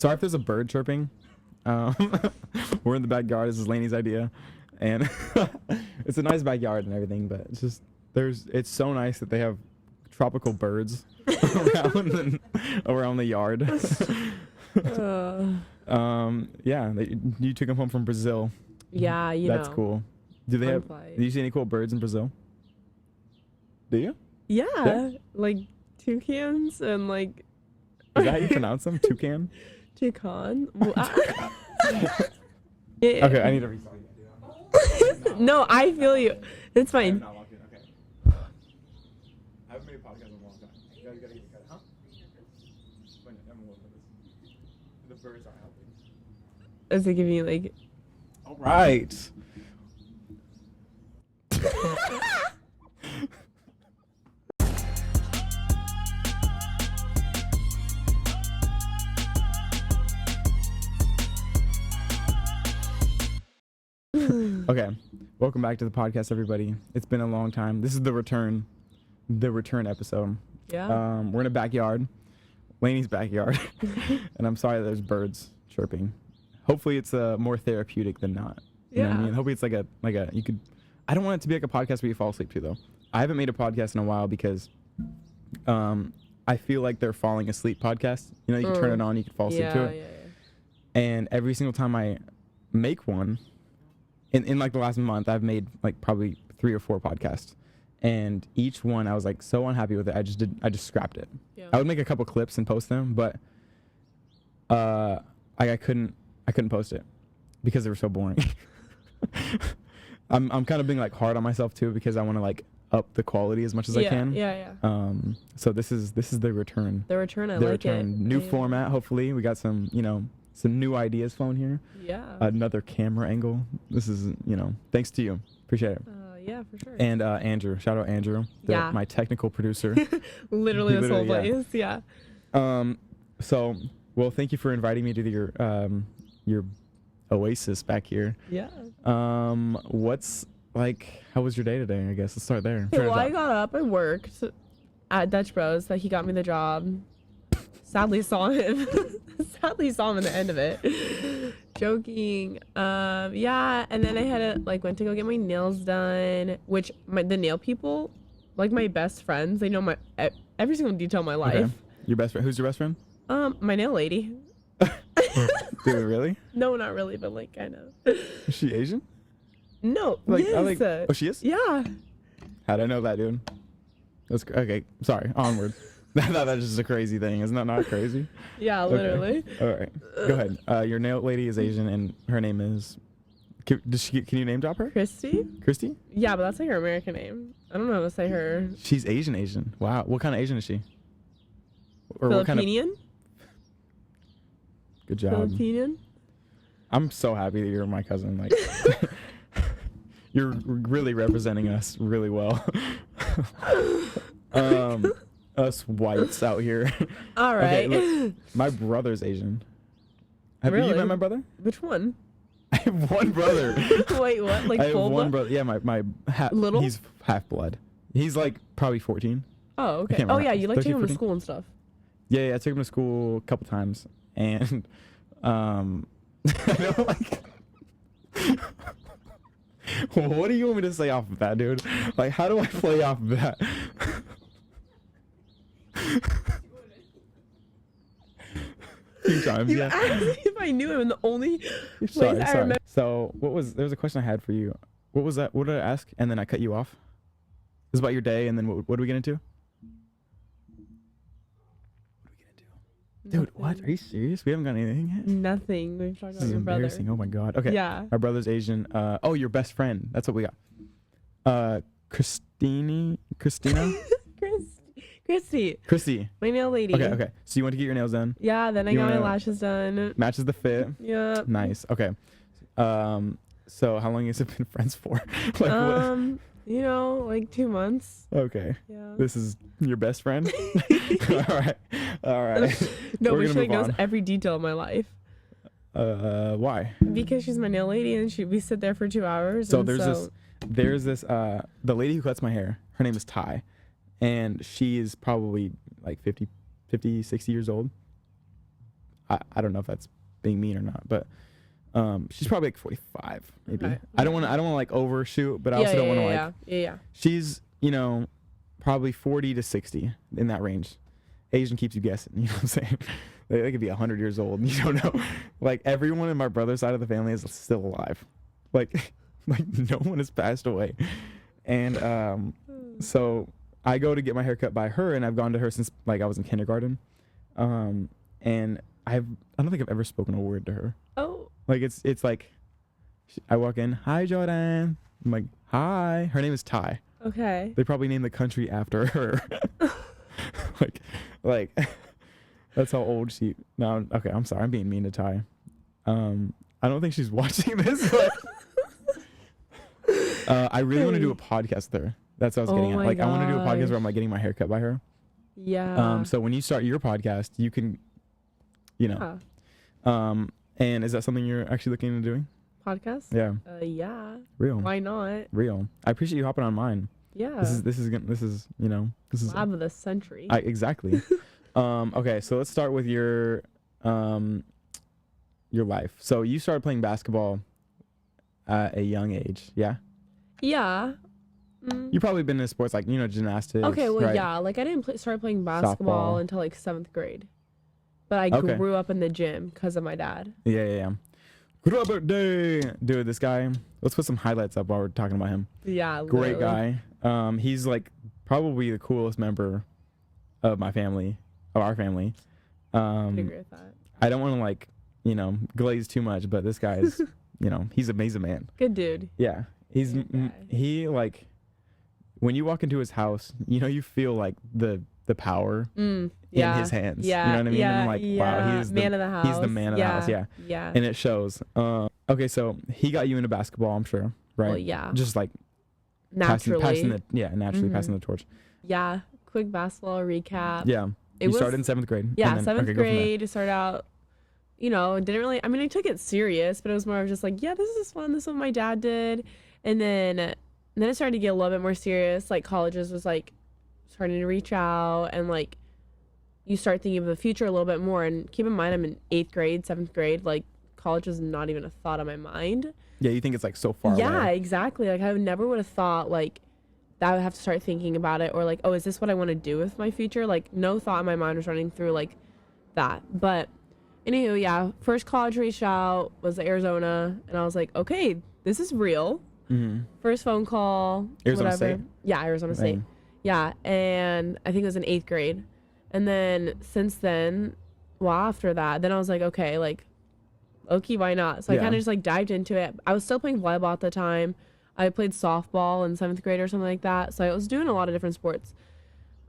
Sorry if there's a bird chirping. We're in the backyard. This is Lainey's idea, and it's a nice backyard and everything. But it's just it's so nice that they have tropical birds around the yard. Yeah, you took them home from Brazil. Yeah, that's cool. Do they have? Flight. Do you see any cool birds in Brazil? Do you? Yeah, like toucans and like. Is that how you pronounce them? Toucan? Toucan. Okay, I need to restart you. No, I feel you. It's fine. Okay. I haven't made a podcast in a long time. You gotta eat it, huh? Wait, I'm gonna look at this. The birds aren't helping. Is it giving you like? All right. Okay, welcome back to the podcast, everybody. It's been a long time. This is the return episode. Yeah. We're in a backyard, Lainey's backyard, and I'm sorry that there's birds chirping. Hopefully, it's more therapeutic than not. You know what I mean? Hopefully, it's like a you could. I don't want it to be like a podcast where you fall asleep to, though. I haven't made a podcast in a while because, I feel like they're falling asleep podcasts. You know, you can turn it on, you can fall asleep to it. Yeah. And every single time I make one. In like the last month, I've made like probably 3 or 4 podcasts, and each one I was like so unhappy with it. I just scrapped it. Yeah. I would make a couple clips and post them, but I couldn't post it because they were so boring. I'm kind of being like hard on myself too because I want to like up the quality as much as I can. Yeah. So this is the return. The return. I like it. New format. Hopefully, we got some some new ideas flowing here. Yeah. Another camera angle. This is, thanks to you. Appreciate it. Yeah, for sure. And Andrew. Shout out Andrew. My technical producer. Literally this whole place. Yeah. So, well, thank you for inviting me to your oasis back here. Yeah. What's like, how was your day today? I guess let's start there. Okay, well, I got up and worked at Dutch Bros. That he got me the job. Sadly saw him in the end of it. Joking. Yeah, and then I had went to go get my nails done, which the nail people, like my best friends, they know every single detail of my life. Okay. Your best friend? Who's your best friend? My nail lady. Dude, really? No, not really, but like kind of. Is she Asian? No. Yes. Oh, she is? Yeah. How'd I know that, dude? That's okay. Sorry. Onward. That's just a crazy thing. Isn't that not crazy? Yeah, literally. Okay. All right. Go ahead. Your nail lady is Asian, and her name is... Can you name drop her? Christy? Christy? Yeah, but that's like her American name. I don't know how to say her. She's Asian. Wow. What kind of Asian is she? Or Filipinian? Good job. Filipinian? I'm so happy that you're my cousin. Like, you're really representing us really well. Us whites out here. All right. Okay, look, my brother's Asian. Have really? you met my brother? Which one? I have one brother. Wait, what? Like I have full one blood? brother. Yeah, my little. He's half blood. He's like probably 14. Oh, okay. Oh, yeah. You like 13, taking him to 14? school and stuff. Yeah. I took him to school a couple times, and I know, like. What do you want me to say off of that, dude? Like, how do I play off of that? Few times, You asked me if I knew him, and the only place Sorry. I remember. So, there was a question I had for you. What was that? What did I ask? And then I cut you off. It was about your day, and then what do we get into? Dude, what? Are you serious? We haven't got anything yet? Nothing. We've talked about your brother. This is embarrassing. Oh my god. Okay. Yeah. Our brother's Asian. Your best friend. That's what we got. Christina? Christy. My nail lady. Okay. So you went to get your nails done? Yeah, then I got my lashes done. Matches the fit. Yeah. Nice. Okay. So how long has it been friends for? Like 2 months. Okay. Yeah. This is your best friend? All right. No, but she knows every detail of my life. Why? Because she's my nail lady, and we sit there for 2 hours. So there's this the lady who cuts my hair, her name is Ty, and she is probably like 50, 60 years old. I don't know if that's being mean or not, but she's probably like 45 maybe. Okay. I don't want to like overshoot, but I also don't want to like. Yeah. She's, you know, probably 40 to 60 in that range. Asian keeps you guessing. You know what I'm saying? They could be 100 years old. And you don't know. Like everyone in my brother's side of the family is still alive. Like no one has passed away. And so I go to get my hair cut by her, and I've gone to her since like I was in kindergarten. And I don't think I've ever spoken a word to her. Oh. Like it's like I walk in, hi Jordan. I'm like, hi. Her name is Ty. Okay. They probably named the country after her. like that's how old she. No, okay. I'm sorry. I'm being mean to Ty. I don't think she's watching this, but I really want to do a podcast with her. That's what I was getting at. Like, I want to do a podcast where I'm like getting my hair cut by her. Yeah. So when you start your podcast, you can, you know. And is that something you're actually looking into doing? Podcast? Yeah. Yeah. Real. Why not? Real. I appreciate you hopping on mine. Yeah. This is you know, this is lab of the century. Exactly. Okay, so let's start with your life. So you started playing basketball at a young age, yeah? Yeah. You've probably been in sports like, you know, gymnastics. Okay, well, right? yeah. Like, I didn't start playing basketball Softball. until like 7th grade. But I grew up in the gym because of my dad. Yeah. Robert Day. Dude, this guy, let's put some highlights up while we're talking about him. Yeah, Great guy. He's like probably the coolest member of our family. I agree with that. I don't want to like, you know, glaze too much, but this guy's, you know, he's a man. Good dude. Yeah. He like, when you walk into his house, you know, you feel like the power in his hands. Yeah. You know what I mean? Yeah, and I'm like, wow, he's man of the house. He's the man of the house. Yeah. Yeah. And it shows. Okay, so he got you into basketball, I'm sure, right? Well, yeah. Just like naturally. Naturally passing the torch. Yeah. Quick basketball recap. Yeah. You started in 7th grade. Yeah, 7th grade. It started out, you know, didn't really, I mean, I took it serious, but it was more of just like, yeah, this is fun. This is what my dad did. And then it started to get a little bit more serious. Like colleges was like starting to reach out, and like you start thinking of the future a little bit more. And keep in mind, I'm in 8th grade, 7th grade. Like college was not even a thought on my mind. Yeah, you think it's like so far away. Yeah, exactly. Like I never would have thought like that I would have to start thinking about it, or like, oh, is this what I want to do with my future? Like no thought in my mind was running through like that. But anywho, yeah, first college reached out was Arizona, and I was like, okay, this is real. First phone call. Arizona State? Yeah, Arizona State. Yeah, and I think it was in 8th grade. And then since then, well, after that, then I was like, okay, like, okay, why not? So I kind of just like dived into it. I was still playing volleyball at the time. I played softball in 7th grade or something like that. So I was doing a lot of different sports.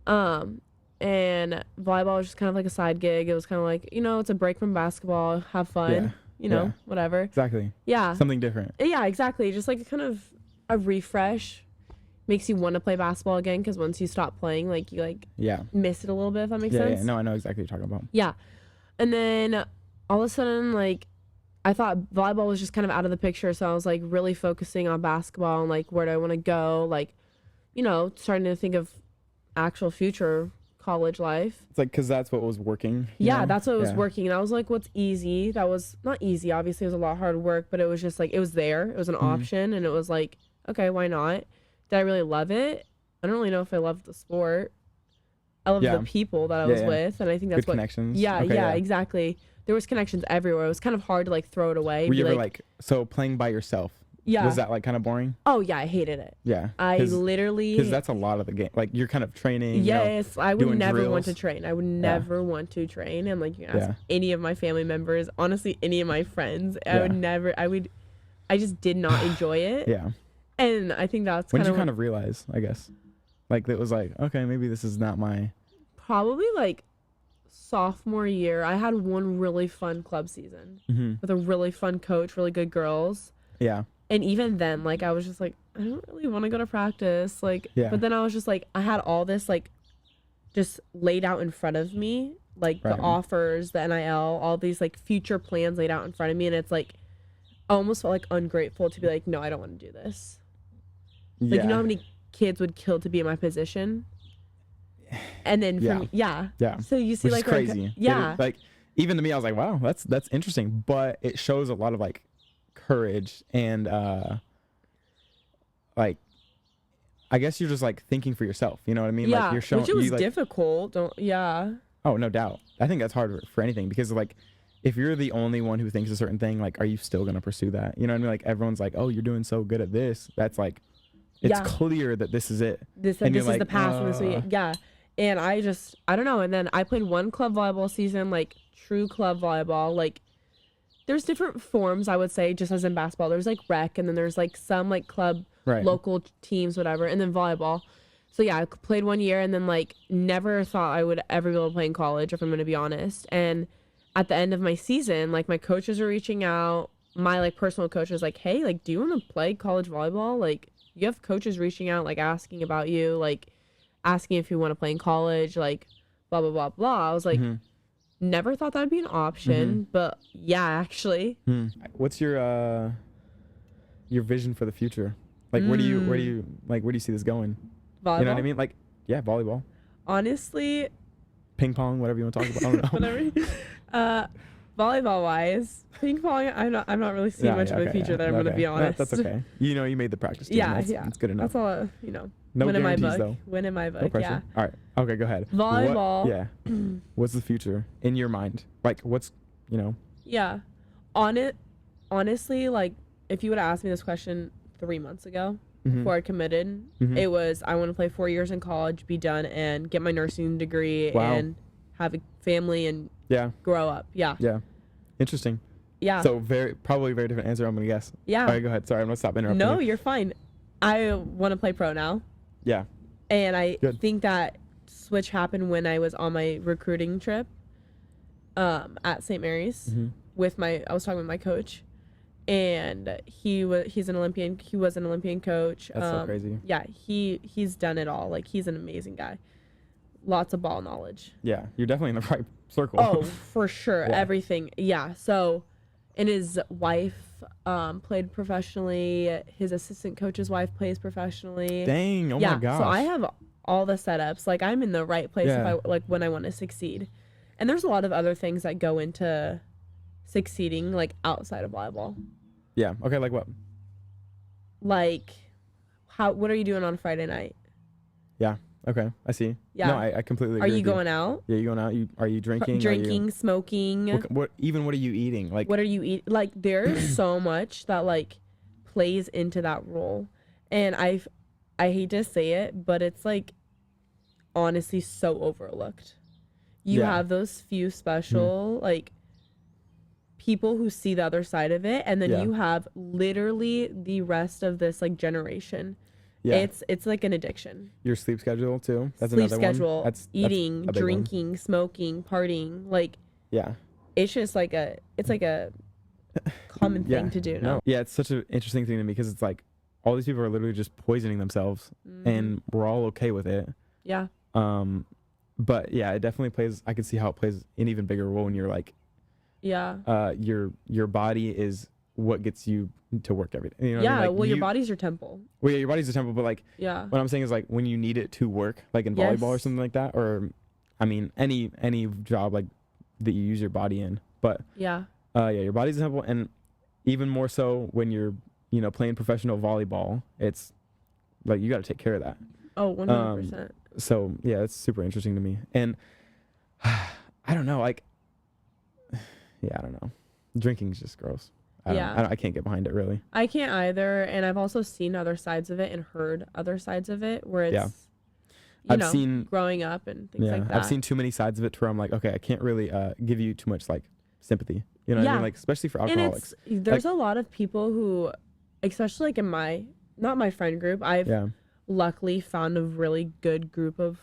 And volleyball was just kind of like a side gig. It was kind of like, you know, it's a break from basketball. Have fun. Yeah. You know, whatever. Exactly. Yeah. Something different. Yeah, exactly. Just like kind of a refresh. Makes you want to play basketball again, because once you stop playing, like you like miss it a little bit, if that makes sense. Yeah, no, I know exactly what you're talking about. Yeah. And then all of a sudden, like, I thought volleyball was just kind of out of the picture, so I was like really focusing on basketball and like where do I want to go, like, you know, starting to think of actual future college life. It's like, because that's what was working. Yeah, know? that's what was working. And I was like, what's easy? That was not easy. Obviously, it was a lot of hard work, but it was just like, it was there. It was an option, and it was like, okay, why not? Did I really love it? I don't really know if I loved the sport. I loved the people that I was with, and I think that's good connections. Yeah, exactly. There was connections everywhere. It was kind of hard to like throw it away. Were you ever like, so playing by yourself? Yeah. Was that like kind of boring? Oh yeah, I hated it. Yeah. I literally. Because that's a lot of the game. Like you're kind of training. Yes, I would never drills. want to train. I would never want to train. And like you can ask any of my family members, honestly, any of my friends, I just did not enjoy it. Yeah. And I think that's when did you kind of realize, I guess, like it was like, okay, maybe this is not my. Probably like sophomore year, I had one really fun club season with a really fun coach, really good girls. Yeah. And even then, like, I was just like, I don't really want to go to practice. Like, but then I was just like, I had all this, like, just laid out in front of me, like the offers, the NIL, all these, like, future plans laid out in front of me. And it's like, I almost felt like ungrateful to be like, no, I don't want to do this. Like, you know how many kids would kill to be in my position? And then, so you see, which like, is crazy. Yeah. Like, even to me, I was like, wow, that's interesting. But it shows a lot of like courage and like, I guess you're just like thinking for yourself. You know what I mean? Yeah, like you're showing, which it was like, difficult. Yeah. Oh, no doubt. I think that's hard for anything because like, if you're the only one who thinks a certain thing, like, are you still going to pursue that? You know what I mean? Like everyone's like, oh, you're doing so good at this. That's like, it's clear that this is it. This and is like, the path. Yeah. And I don't know. And then I played one club volleyball season, like true club volleyball. Like there's different forms, I would say, just as in basketball. There's like rec, and then there's like some like club, local teams, whatever, and then volleyball. So yeah, I played 1 year and then like never thought I would ever be able to play in college, if I'm going to be honest. And at the end of my season, like my coaches were reaching out. My like personal coach was like, hey, like, do you want to play college volleyball? Like you have coaches reaching out, like asking about you, like asking if you want to play in college, like blah, blah, blah, blah. I was like, never thought that'd be an option, but yeah, actually. What's your vision for the future? Like, where do you see this going? Volleyball? You know what I mean? Like, yeah, volleyball. Honestly, ping pong, whatever you want to talk about. I don't know. Whatever. Volleyball wise, ping pong, I'm not really seeing much of a future there. I'm gonna be honest. That's okay. You know, you made the practice team. Yeah, that's good enough. That's all. You know, no win in my book. Though. Win in my book. No pressure. Yeah. All right. Okay, go ahead. Volleyball. What's the future in your mind? Like, what's, you know? Yeah. Honestly, like, if you would have asked me this question 3 months ago, before I committed, it was, I want to play 4 years in college, be done, and get my nursing degree and have a family and grow up. Yeah. Interesting. Yeah. So probably very different answer, I'm gonna guess. Yeah. All right, go ahead. Sorry, I'm gonna stop interrupting. No, you're fine. I want to play pro now. Yeah. And I think that switch happened when I was on my recruiting trip at St. Mary's I was talking with my coach, and he's an Olympian. He was an Olympian coach. That's so crazy. Yeah, he's done it all. Like, he's an amazing guy. Lots of ball knowledge. Yeah, you're definitely in the right circle. Oh, for sure. Yeah. Everything. Yeah. So, and his wife played professionally. His assistant coach's wife plays professionally. Dang. Oh my gosh. So I have all the setups. Like, I'm in the right place when I want to succeed. And there's a lot of other things that go into succeeding, like outside of volleyball. Yeah. Okay. Like what? Like, what are you doing on Friday night? Yeah. Okay, I see. Yeah. No, I completely agree. Are you going out? Yeah, you going out? Are you drinking? Drinking, smoking. What are you eating? Like, what are you eating? Like, there's so much that like plays into that role, and I hate to say it, but it's like honestly so overlooked. You have those few special like people who see the other side of it, and then you have literally the rest of this like generation. Yeah. It's like an addiction. Your sleep schedule too. That's sleep another schedule. One. That's eating, drinking, smoking, partying. Like, it's just like a common thing to do now. No. Yeah, it's such an interesting thing to me because it's like all these people are literally just poisoning themselves, and we're all okay with it. Yeah. But yeah, it definitely plays. I can see how it plays an even bigger role when you're like, your body is what gets you to work every day. You know what I mean? Like, well, your body's your temple. Well, yeah, your body's a temple, but like, what I'm saying is like when you need it to work, like in volleyball or something like that, or I mean any job like that you use your body in. But your body's a temple, and even more so when you're playing professional volleyball, it's like you got to take care of that. Oh, 100%. So yeah, it's super interesting to me, and I don't know, like, I don't know, drinking's just gross. I can't get behind it really. I can't either, and I've also seen other sides of it and heard other sides of it where it's I've seen growing up and things like that. I've seen too many sides of it to where I'm like, okay, I can't really give you too much like sympathy. You know what I mean? Like, especially for alcoholics. And there's a lot of people who, especially like in not my friend group, I've luckily found a really good group of,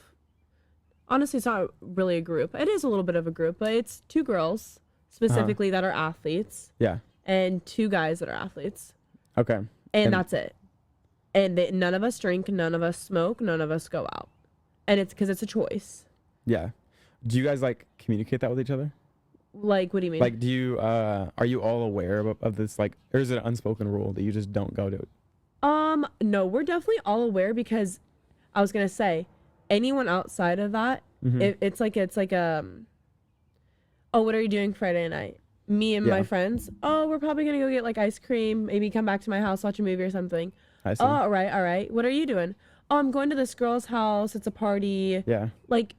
honestly, it's not really a group. It is a little bit of a group, but it's 2 girls specifically that are athletes. Yeah. And 2 guys that are athletes. Okay. And that's it. And none of us drink, none of us smoke, none of us go out. And it's because it's a choice. Yeah. Do you guys like communicate that with each other? Like, what do you mean? Like, do you are you all aware of this, like, or is it an unspoken rule that you just don't go to it? No, we're definitely all aware, because I was gonna say anyone outside of that, it's like oh, what are you doing Friday night? Me and my friends, oh, we're probably going to go get like ice cream, maybe come back to my house, watch a movie or something. I see. Oh, all right. What are you doing? Oh, I'm going to this girl's house. It's a party. Yeah. Like,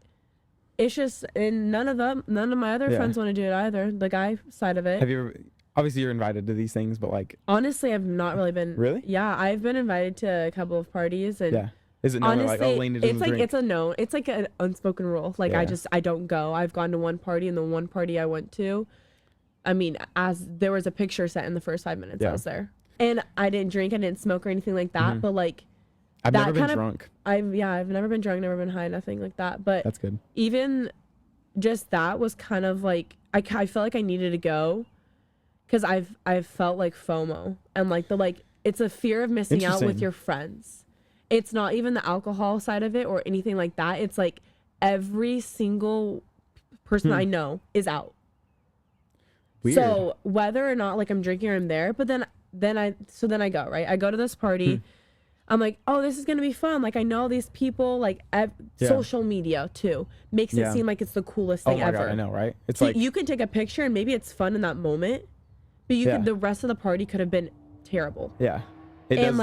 it's just, and none of my other friends want to do it either. The guy side of it. Have you ever, obviously you're invited to these things, but like. Honestly, I've not really been. Really? Yeah, I've been invited to a couple of parties. And yeah. Is it known honestly, like, oh, Lainey doesn't it's like, drink? it's a no. It's like an unspoken rule. Like, I don't go. I've gone to one party, and the one party I went to, I mean, as there was a picture set in the first 5 minutes I was there. And I didn't drink, I didn't smoke or anything like that. But like, I've never been drunk. I've never been drunk, never been high, nothing like that. But that's good. Even just that was kind of like, I felt like I needed to go because I've felt like FOMO and like it's a fear of missing out with your friends. It's not even the alcohol side of it or anything like that. It's like every single person I know is out. Weird. So whether or not like I'm drinking or I'm there, but then I go, right? I go to this party. I'm like, oh, this is going to be fun. Like, I know these people, like social media too makes it seem like it's the coolest thing ever. God, I know, right? It's so like you can take a picture and maybe it's fun in that moment, but the rest of the party could have been terrible. Yeah. It does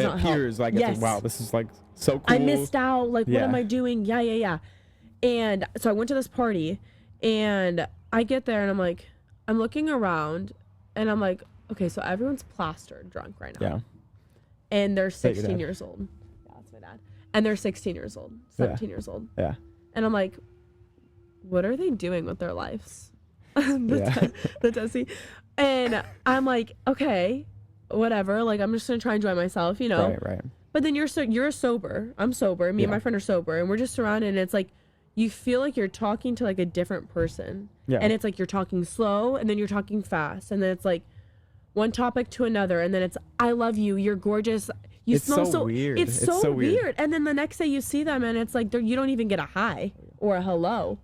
not appears help. Like, wow, this is like so cool. I missed out. Like, what am I doing? Yeah. And so I went to this party and I get there and I'm like, I'm looking around and I'm like, okay, so everyone's plastered drunk right now. Yeah. And they're 16 years old. Yeah, that's my dad. And they're 16 years old, 17 years old. Yeah. And I'm like, what are they doing with their lives? the Tessie. And I'm like, okay, whatever. Like, I'm just going to try and enjoy myself, you know? Right. But then you're sober. I'm sober. Me and my friend are sober. And we're just surrounded. And it's like, you feel like you're talking to like a different person. Yeah. And it's like you're talking slow and then you're talking fast. And then it's like one topic to another. And then it's, I love you. You're gorgeous. You smell so weird. It's so weird. And then the next day you see them and it's like you don't even get a hi or a hello.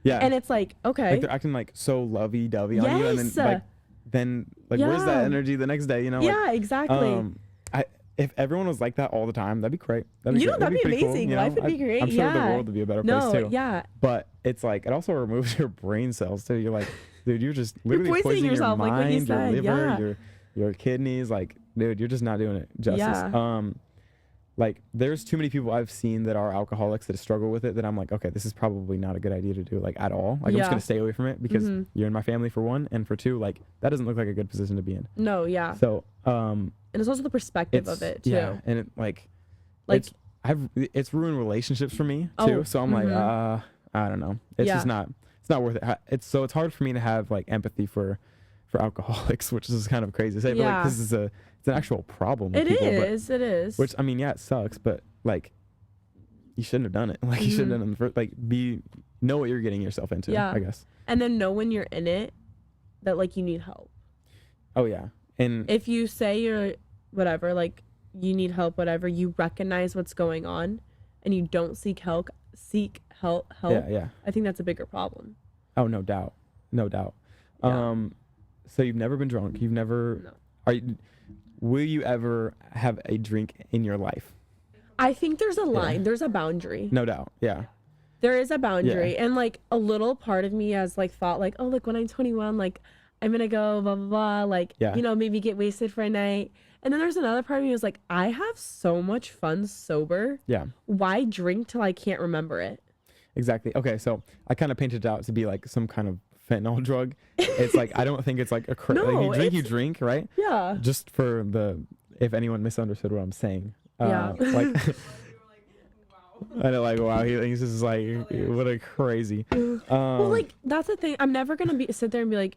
Yeah. And it's like, okay. Like they're acting like so lovey-dovey on you. And then where's that energy the next day, you know? Yeah, exactly. If everyone was like that all the time, that'd be great. That'd be amazing. Cool, Life would be great. I'm sure the world would be a better place too. Yeah. But it's like, it also removes your brain cells too. You're like, dude, you're just literally poisoning yourself, your mind, like what you said. your liver, your kidneys. Like, dude, you're just not doing it justice. Yeah. Like, there's too many people I've seen that are alcoholics that struggle with it that I'm like, okay, this is probably not a good idea to do, like, at all. Like, I'm just going to stay away from it because you're in my family, for one, and for two, like, that doesn't look like a good position to be in. No, yeah. So, and it's also the perspective of it, too. Yeah, and it, it's ruined relationships for me, too. So I'm like, I don't know. It's just not, it's not worth it. It's hard for me to have, like, empathy for alcoholics, which is kind of crazy to say, but, like, this is it's an actual problem. It is. Which, I mean, yeah, it sucks, but like, you shouldn't have done it. Like, you shouldn't have done it in the first, like, know what you're getting yourself into, I guess. And then know when you're in it that, like, you need help. Oh, yeah. And if you say you're whatever, like, you need help, whatever, you recognize what's going on and you don't seek help. Yeah. I think that's a bigger problem. Oh, no doubt. Yeah. So you've never been drunk. You've never, will you ever have a drink in your life? I think there's a line. Yeah. There's a boundary. No doubt. Yeah. There is a boundary. Yeah. And like a little part of me has like thought like, oh, look, when I'm 21, like I'm going to go blah, blah, blah. Like, you know, maybe get wasted for a night. And then there's another part of me who's like, I have so much fun sober. Yeah. Why drink till I can't remember it? Exactly. Okay. So I kind of painted it out to be like some kind of fentanyl drug. It's like, I don't think it's like a like you drink, right? Yeah. Just for if anyone misunderstood what I'm saying. Like I know, like, wow, he thinks this is like, what a crazy. Well, like, that's the thing. I'm never gonna sit there and be like,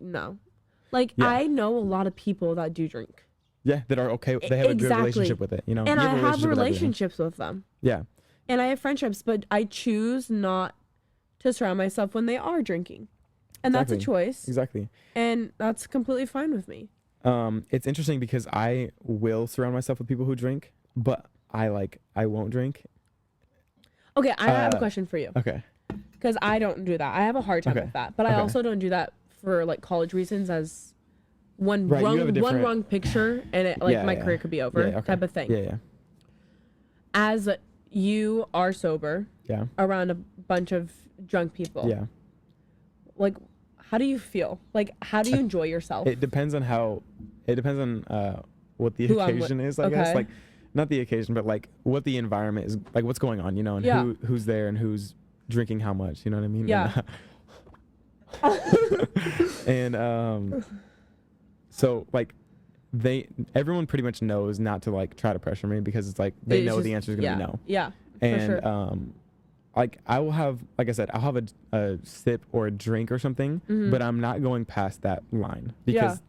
no. Like, I know a lot of people that do drink. Yeah, that are okay. They have a good relationship with it, you know. And I have relationships with them. Yeah. And I have friendships, but I choose not to surround myself when they are drinking. And that's a choice. Exactly. And that's completely fine with me. It's interesting because I will surround myself with people who drink, but I won't drink. Okay, I have a question for you. Okay. Because I don't do that. I have a hard time with that. But I also don't do that for like college reasons, as one wrong picture and it my career could be over type of thing. Yeah. As you are sober around a bunch of drunk people. Yeah. like, how do you feel? Like, how do you enjoy yourself? It depends on what the occasion is, I guess. Like, not the occasion, but like what the environment is, like what's going on, you know, and who's there and who's drinking how much, you know what I mean? Yeah. And so like everyone pretty much knows not to like try to pressure me because it's like they know the answer is gonna be no. Yeah. And for sure. Like I will have, like I said, I'll have a sip or a drink or something, but I'm not going past that line because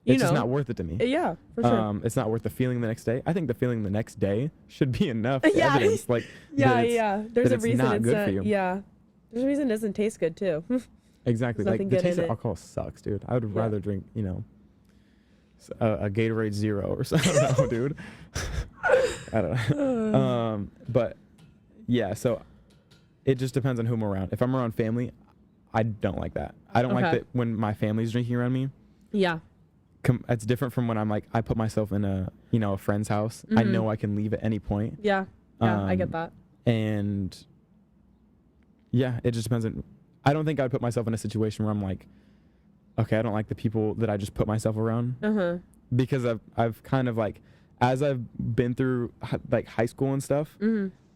it's just not worth it to me. Yeah, for sure. It's not worth the feeling the next day. I think the feeling the next day should be enough evidence. Like, There's a reason not good for you. Yeah, there's a reason it doesn't taste good too. Exactly. Like the taste of alcohol sucks, dude. I would rather drink, you know, a Gatorade Zero or something. I don't know, dude. I don't know. But yeah, so it just depends on who I'm around. If I'm around family, I don't like that. I don't like that when my family's drinking around me. Yeah. It's different from when I'm like, I put myself in a friend's house. I know I can leave at any point. Yeah. Yeah, I get that. And yeah, it just depends on, I don't think I'd put myself in a situation where I'm like, okay, I don't like the people that I just put myself around. Because I've kind of like, as I've been through like high school and stuff,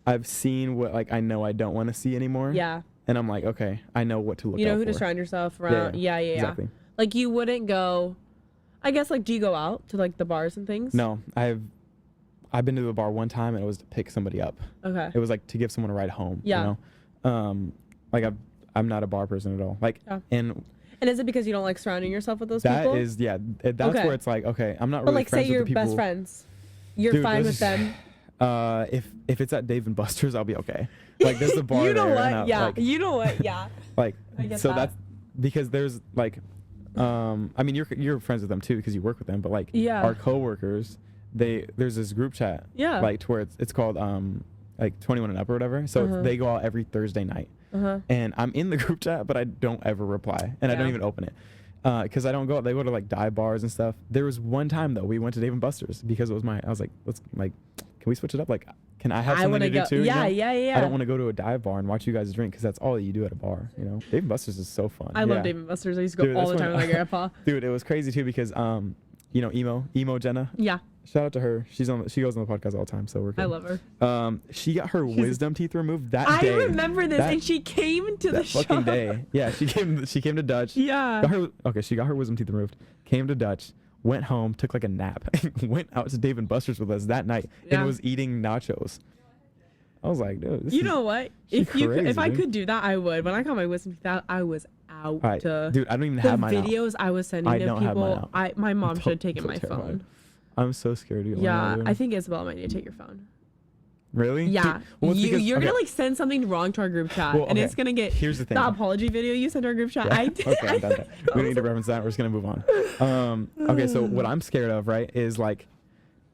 I've seen what like I know I don't want to see anymore. Yeah. And I'm like, okay, I know what to look out for. You know who to surround yourself around. Yeah. Exactly. Like you wouldn't go, I guess, like, do you go out to like the bars and things? No, I've been to the bar one time and it was to pick somebody up. Okay. It was like to give someone a ride home. Yeah. You know, like I'm not a bar person at all. Like, and is it because you don't like surrounding yourself with those people? That is, yeah. That's where it's like, okay, I'm not really. But like, friends say you're with the people. best friends, you're fine with them. If it's at Dave & Buster's, I'll be okay. Like, there's the bar. You know there what? Yeah. Like, you know what? Yeah. Like, so that's because there's like. I mean, you're friends with them too because you work with them, but like our coworkers, there's this group chat, like to where it's called like 21 and up or whatever. So they go out every Thursday night, and I'm in the group chat, but I don't ever reply, and I don't even open it because I don't go out. They go to like dive bars and stuff. There was one time though we went to Dave & Buster's because it was I was like, let's like, can we switch it up? Like, can I have something to do too? Yeah, you know? yeah. I don't want to go to a dive bar and watch you guys drink because that's all that you do at a bar. You know, Dave & Buster's is so fun. I love Dave & Buster's. I used to go all the time with my grandpa. Dude, it was crazy too because you know, emo Jenna. Yeah. Shout out to her. She goes on the podcast all the time, so we're good. I love her. She got her wisdom teeth removed that day. I remember this, and she came to the shop. Fucking day. Yeah, she came to Dutch. Yeah. She got her wisdom teeth removed. Came to Dutch. Went home, took like a nap, went out to Dave & Buster's with us that night, and was eating nachos. I was like, dude, you know what? If I could do that, I would. When I got my wisdom teeth out, I was out. Right. Dude, I don't even have mine. The videos I was sending to people, my mom should have taken my phone. I'm so scared to get Yeah, I think Isabel might need to take your phone. Really? Yeah. Dude, you're gonna like send something wrong to our group chat, and it's gonna get. Here's the thing. The apology video you sent to our group chat. Yeah. Okay, I'm done. We don't need to reference that. We're just gonna move on. Okay, so what I'm scared of, right, is like,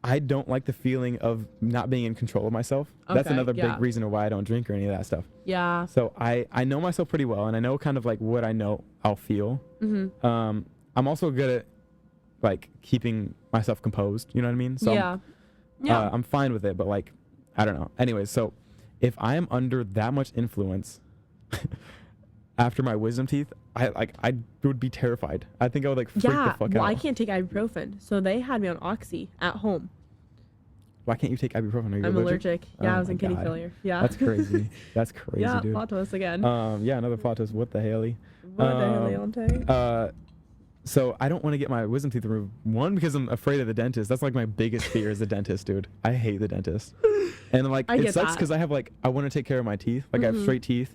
I don't like the feeling of not being in control of myself. That's another big reason why I don't drink or any of that stuff. Yeah. So I know myself pretty well, and I know kind of like what I know I'll feel. I'm also good at like keeping myself composed. You know what I mean? So I'm fine with it, but like. I don't know. Anyways, so if I am under that much influence after my wisdom teeth, I would be terrified. I think I would like freak the fuck out. Well, I can't take ibuprofen, so they had me on Oxy at home. Why can't you take ibuprofen? Are you I'm allergic. Yeah, I was in kidney failure. Yeah. That's crazy. That's crazy, yeah, dude. plot twist again. Yeah, another plot twist. What the hell? What the hell, So I don't want to get my wisdom teeth removed. One, because I'm afraid of the dentist. That's like my biggest fear is the dentist, dude. I hate the dentist. And like it sucks because I want to take care of my teeth. Like I have straight teeth.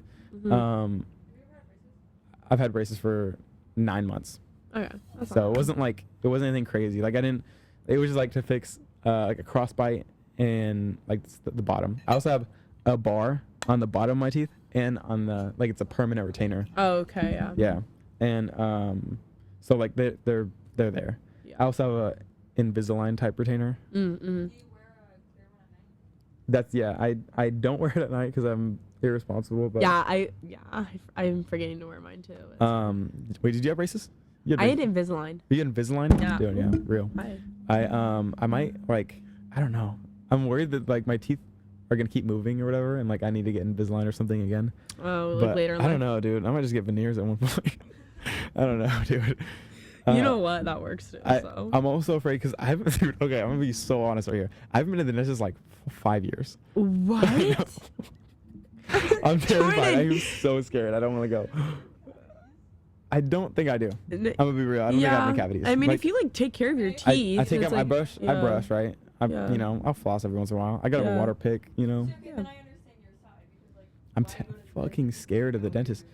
I've had braces for 9 months. Okay. So it wasn't anything crazy. Like it was just like to fix like a crossbite and like the bottom. I also have a bar on the bottom of my teeth and on the like it's a permanent retainer. Oh, okay, yeah. Yeah. And so like they're there. Yeah. I also have a Invisalign type retainer. That's I don't wear it at night because I'm irresponsible. But I'm forgetting to wear mine too. Wait, did you have braces? I had Invisalign. You had Invisalign? Yeah. Dude, yeah, real. I might like I don't know. I'm worried that like my teeth are gonna keep moving or whatever, and like I need to get Invisalign or something again. Oh, But like later in I life. don't know, dude. I might just get veneers at one point. I don't know, dude. You know what? That works too. So. I'm also afraid because I haven't. Dude, okay, I'm gonna be so honest right here. I haven't been to the dentist like 5 years. What? I'm terrified. Jordan. I'm so scared. I don't want to go. I don't think I do. I'm gonna be real. I don't think I have any cavities. I mean, like, if you like take care of your teeth, I take it's out. I like, brush. I brush. Right. Yeah. You know, I'll floss every once in a while. I got a water pick. You know. Yeah. I'm fucking scared of the dentist.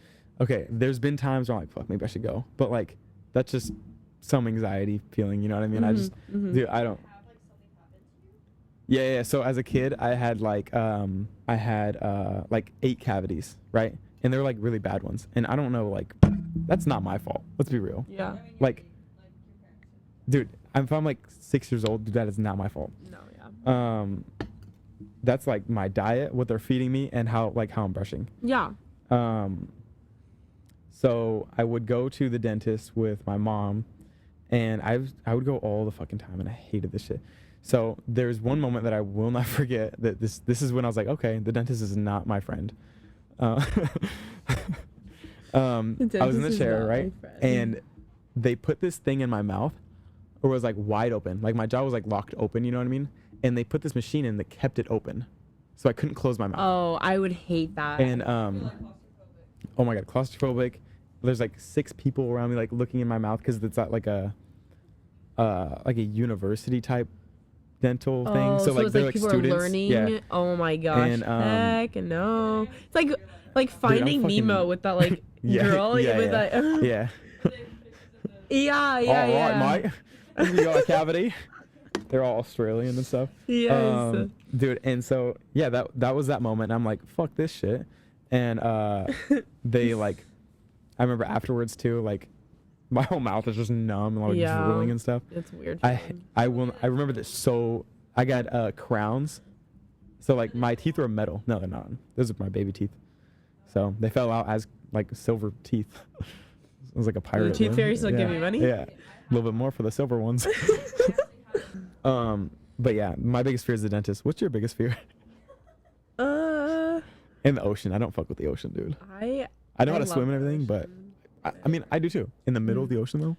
Okay, there's been times where I'm like, fuck, maybe I should go. But like, that's just some anxiety feeling. You know what I mean? I just, dude, I don't. Yeah. So as a kid, I had like 8 cavities, right? And they were like really bad ones. And I don't know, like, that's not my fault. Let's be real. Yeah. Like, dude, if I'm like 6 years old, dude, that is not my fault. No. Yeah. That's like my diet, what they're feeding me, and how I'm brushing. Yeah. So I would go to the dentist with my mom, and I would go all the fucking time, and I hated this shit. So there's one moment that I will not forget, that this is when I was like, okay, the dentist is not my friend. I was in the chair, right? And they put this thing in my mouth, or it was like wide open. Like my jaw was like locked open, you know what I mean? And they put this machine in that kept it open. So I couldn't close my mouth. Oh, I would hate that. And oh my God, claustrophobic. There's like 6 people around me like looking in my mouth because it's not like a university type dental thing. So like it's they're like like people students. are learning. Yeah. Oh my gosh. And, heck no. It's like Finding Nemo with that like girl with that. Yeah. Yeah. All right, Mike. You got a cavity. They're all Australian and stuff. Yes. Dude, and so yeah, that was that moment. I'm like, fuck this shit. And they like, I remember afterwards too, like my whole mouth is just numb and like drooling and stuff. It's weird. I remember this. So I got crowns. So like my teeth were metal. No, they're not. Those are my baby teeth. So they fell out as like silver teeth. It was like a pirate. The tooth fairy still give you money? Yeah, a little bit more for the silver ones. But yeah, my biggest fear is the dentist. What's your biggest fear? In the ocean. I don't fuck with the ocean, dude. I know how to swim and everything, but I mean, I do too. In the middle of the ocean though?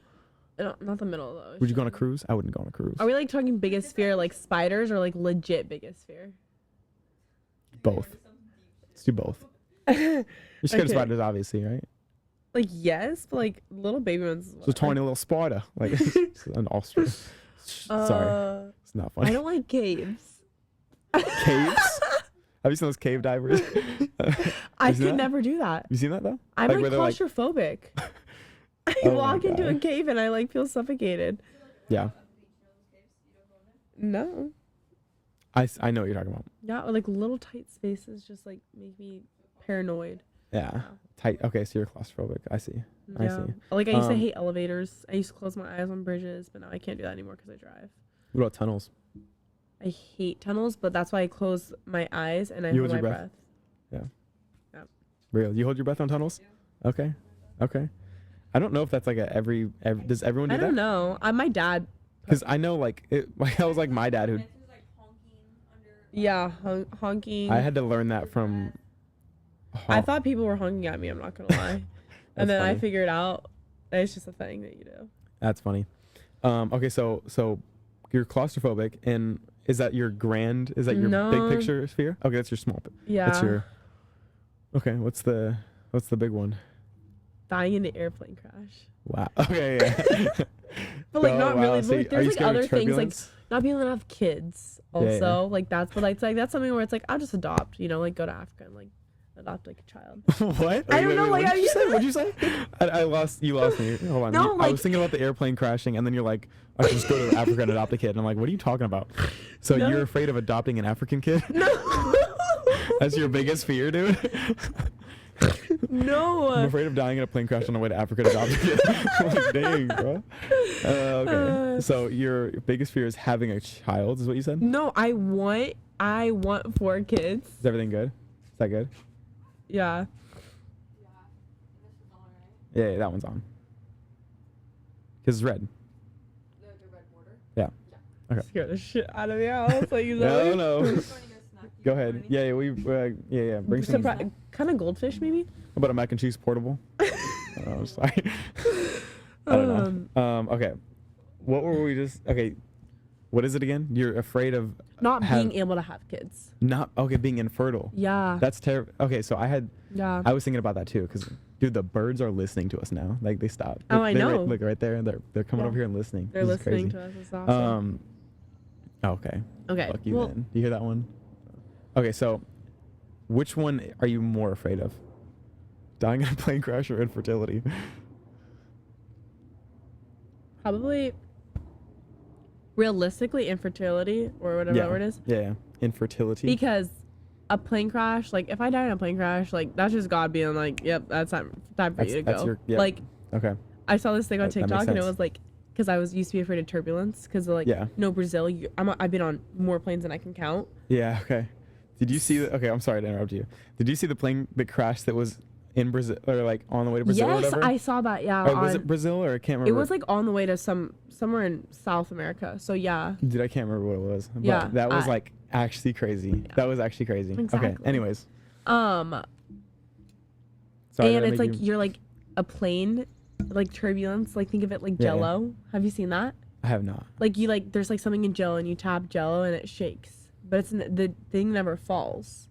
No, not the middle of the ocean. Would you go on a cruise? I wouldn't go on a cruise. Are we like talking biggest fear like spiders or like legit biggest fear? Both. Let's do both. You're scared of spiders, obviously, right? Like yes, but like little baby ones. It's a tiny little spider, like it's an ostrich. Sorry, it's not funny. I don't like caves. Caves? Have you seen those cave divers? I could never do that. You seen that though? I'm like claustrophobic. I walk into a God. cave and I like feel suffocated. Yeah. No. I know what you're talking about. Yeah, or like little tight spaces just like make me paranoid. Yeah. Tight. Okay, so you're claustrophobic. I see. Yeah. I see. Like I used to hate elevators. I used to close my eyes on bridges, but now I can't do that anymore because I drive. What about tunnels? I hate tunnels, but that's why I close my eyes and I You hold hold my your breath. breath? Yeah. Yeah. Real. You hold your breath on tunnels? Yeah. Okay. I don't know if that's like every does everyone do that? I don't know. My dad. Because I know like I was like my dad who. Yeah, honking. I had to learn that from. I thought people were honking at me. I'm not gonna lie. And then funny. I figured out that it's just a thing that you do. That's funny. Okay, so you're claustrophobic, and is that your big picture sphere? Okay, that's your small. Yeah. That's your. Okay, what's the big one? Dying in an airplane crash. Wow. Okay. Yeah. But like not really. So But there's like other things like not being able to have kids. Also, like that's what it's like. That's something where it's like I'll just adopt. You know, like go to Africa and like adopt like a child. What? I don't know. Like What'd you say? I lost. You lost me. Hold on. No, I was thinking about the airplane crashing, and then you're like, I should just go to Africa and adopt a kid. And I'm like, what are you talking about? So you're afraid of adopting an African kid? No. That's your biggest fear, dude. No. I'm afraid of dying in a plane crash on the way to Africa to adopt a kid. I'm like, dang, bro. Okay. So your biggest fear is having a child, is what you said? No, I want 4 kids. Is everything good? Is that good? Yeah. Yeah, that one's on. Because it's red. The red border? Yeah. Okay. Scare the shit out of me. I was like, No. Go ahead. Yeah, bring some. Kind of goldfish, maybe. How about a mac and cheese portable? Oh, sorry. I don't know. Okay. What were we just? Okay. What is it again? You're afraid of not being able to have kids. Being infertile. Yeah. That's terrible. Okay, so I was thinking about that too, because dude, the birds are listening to us now. Like they stopped. Oh, I know. Look right there. They're coming over here and listening. They're listening to us. It's awesome. Okay. Okay. Fuck you then. Do you hear that one? Okay, so which one are you more afraid of? Dying in a plane crash or infertility? Probably realistically infertility or whatever that word is. Yeah. Infertility. Because a plane crash, like if I die in a plane crash, like that's just God being like, yep, that's time for you to go. Like, okay. I saw this thing on TikTok and it was like, because I used to be afraid of turbulence because like, no, Brazil, I've been on more planes than I can count. Yeah. Okay. Did you see okay, I'm sorry to interrupt you. Did you see the plane that crashed that was in Brazil or like on the way to Brazil or whatever? Yes, I saw that. Yeah. Or was it Brazil or I can't remember? It was like on the way to somewhere in South America. So yeah. Dude, I can't remember what it was. But yeah. That was like actually crazy. Yeah. That was actually crazy. Exactly. Okay. Anyways. Sorry, and it's like you're like a plane, like turbulence. Like think of it like Jello. Yeah. Have you seen that? I have not. Like you like there's like something in Jello and you tap Jello and it shakes, but the thing never falls.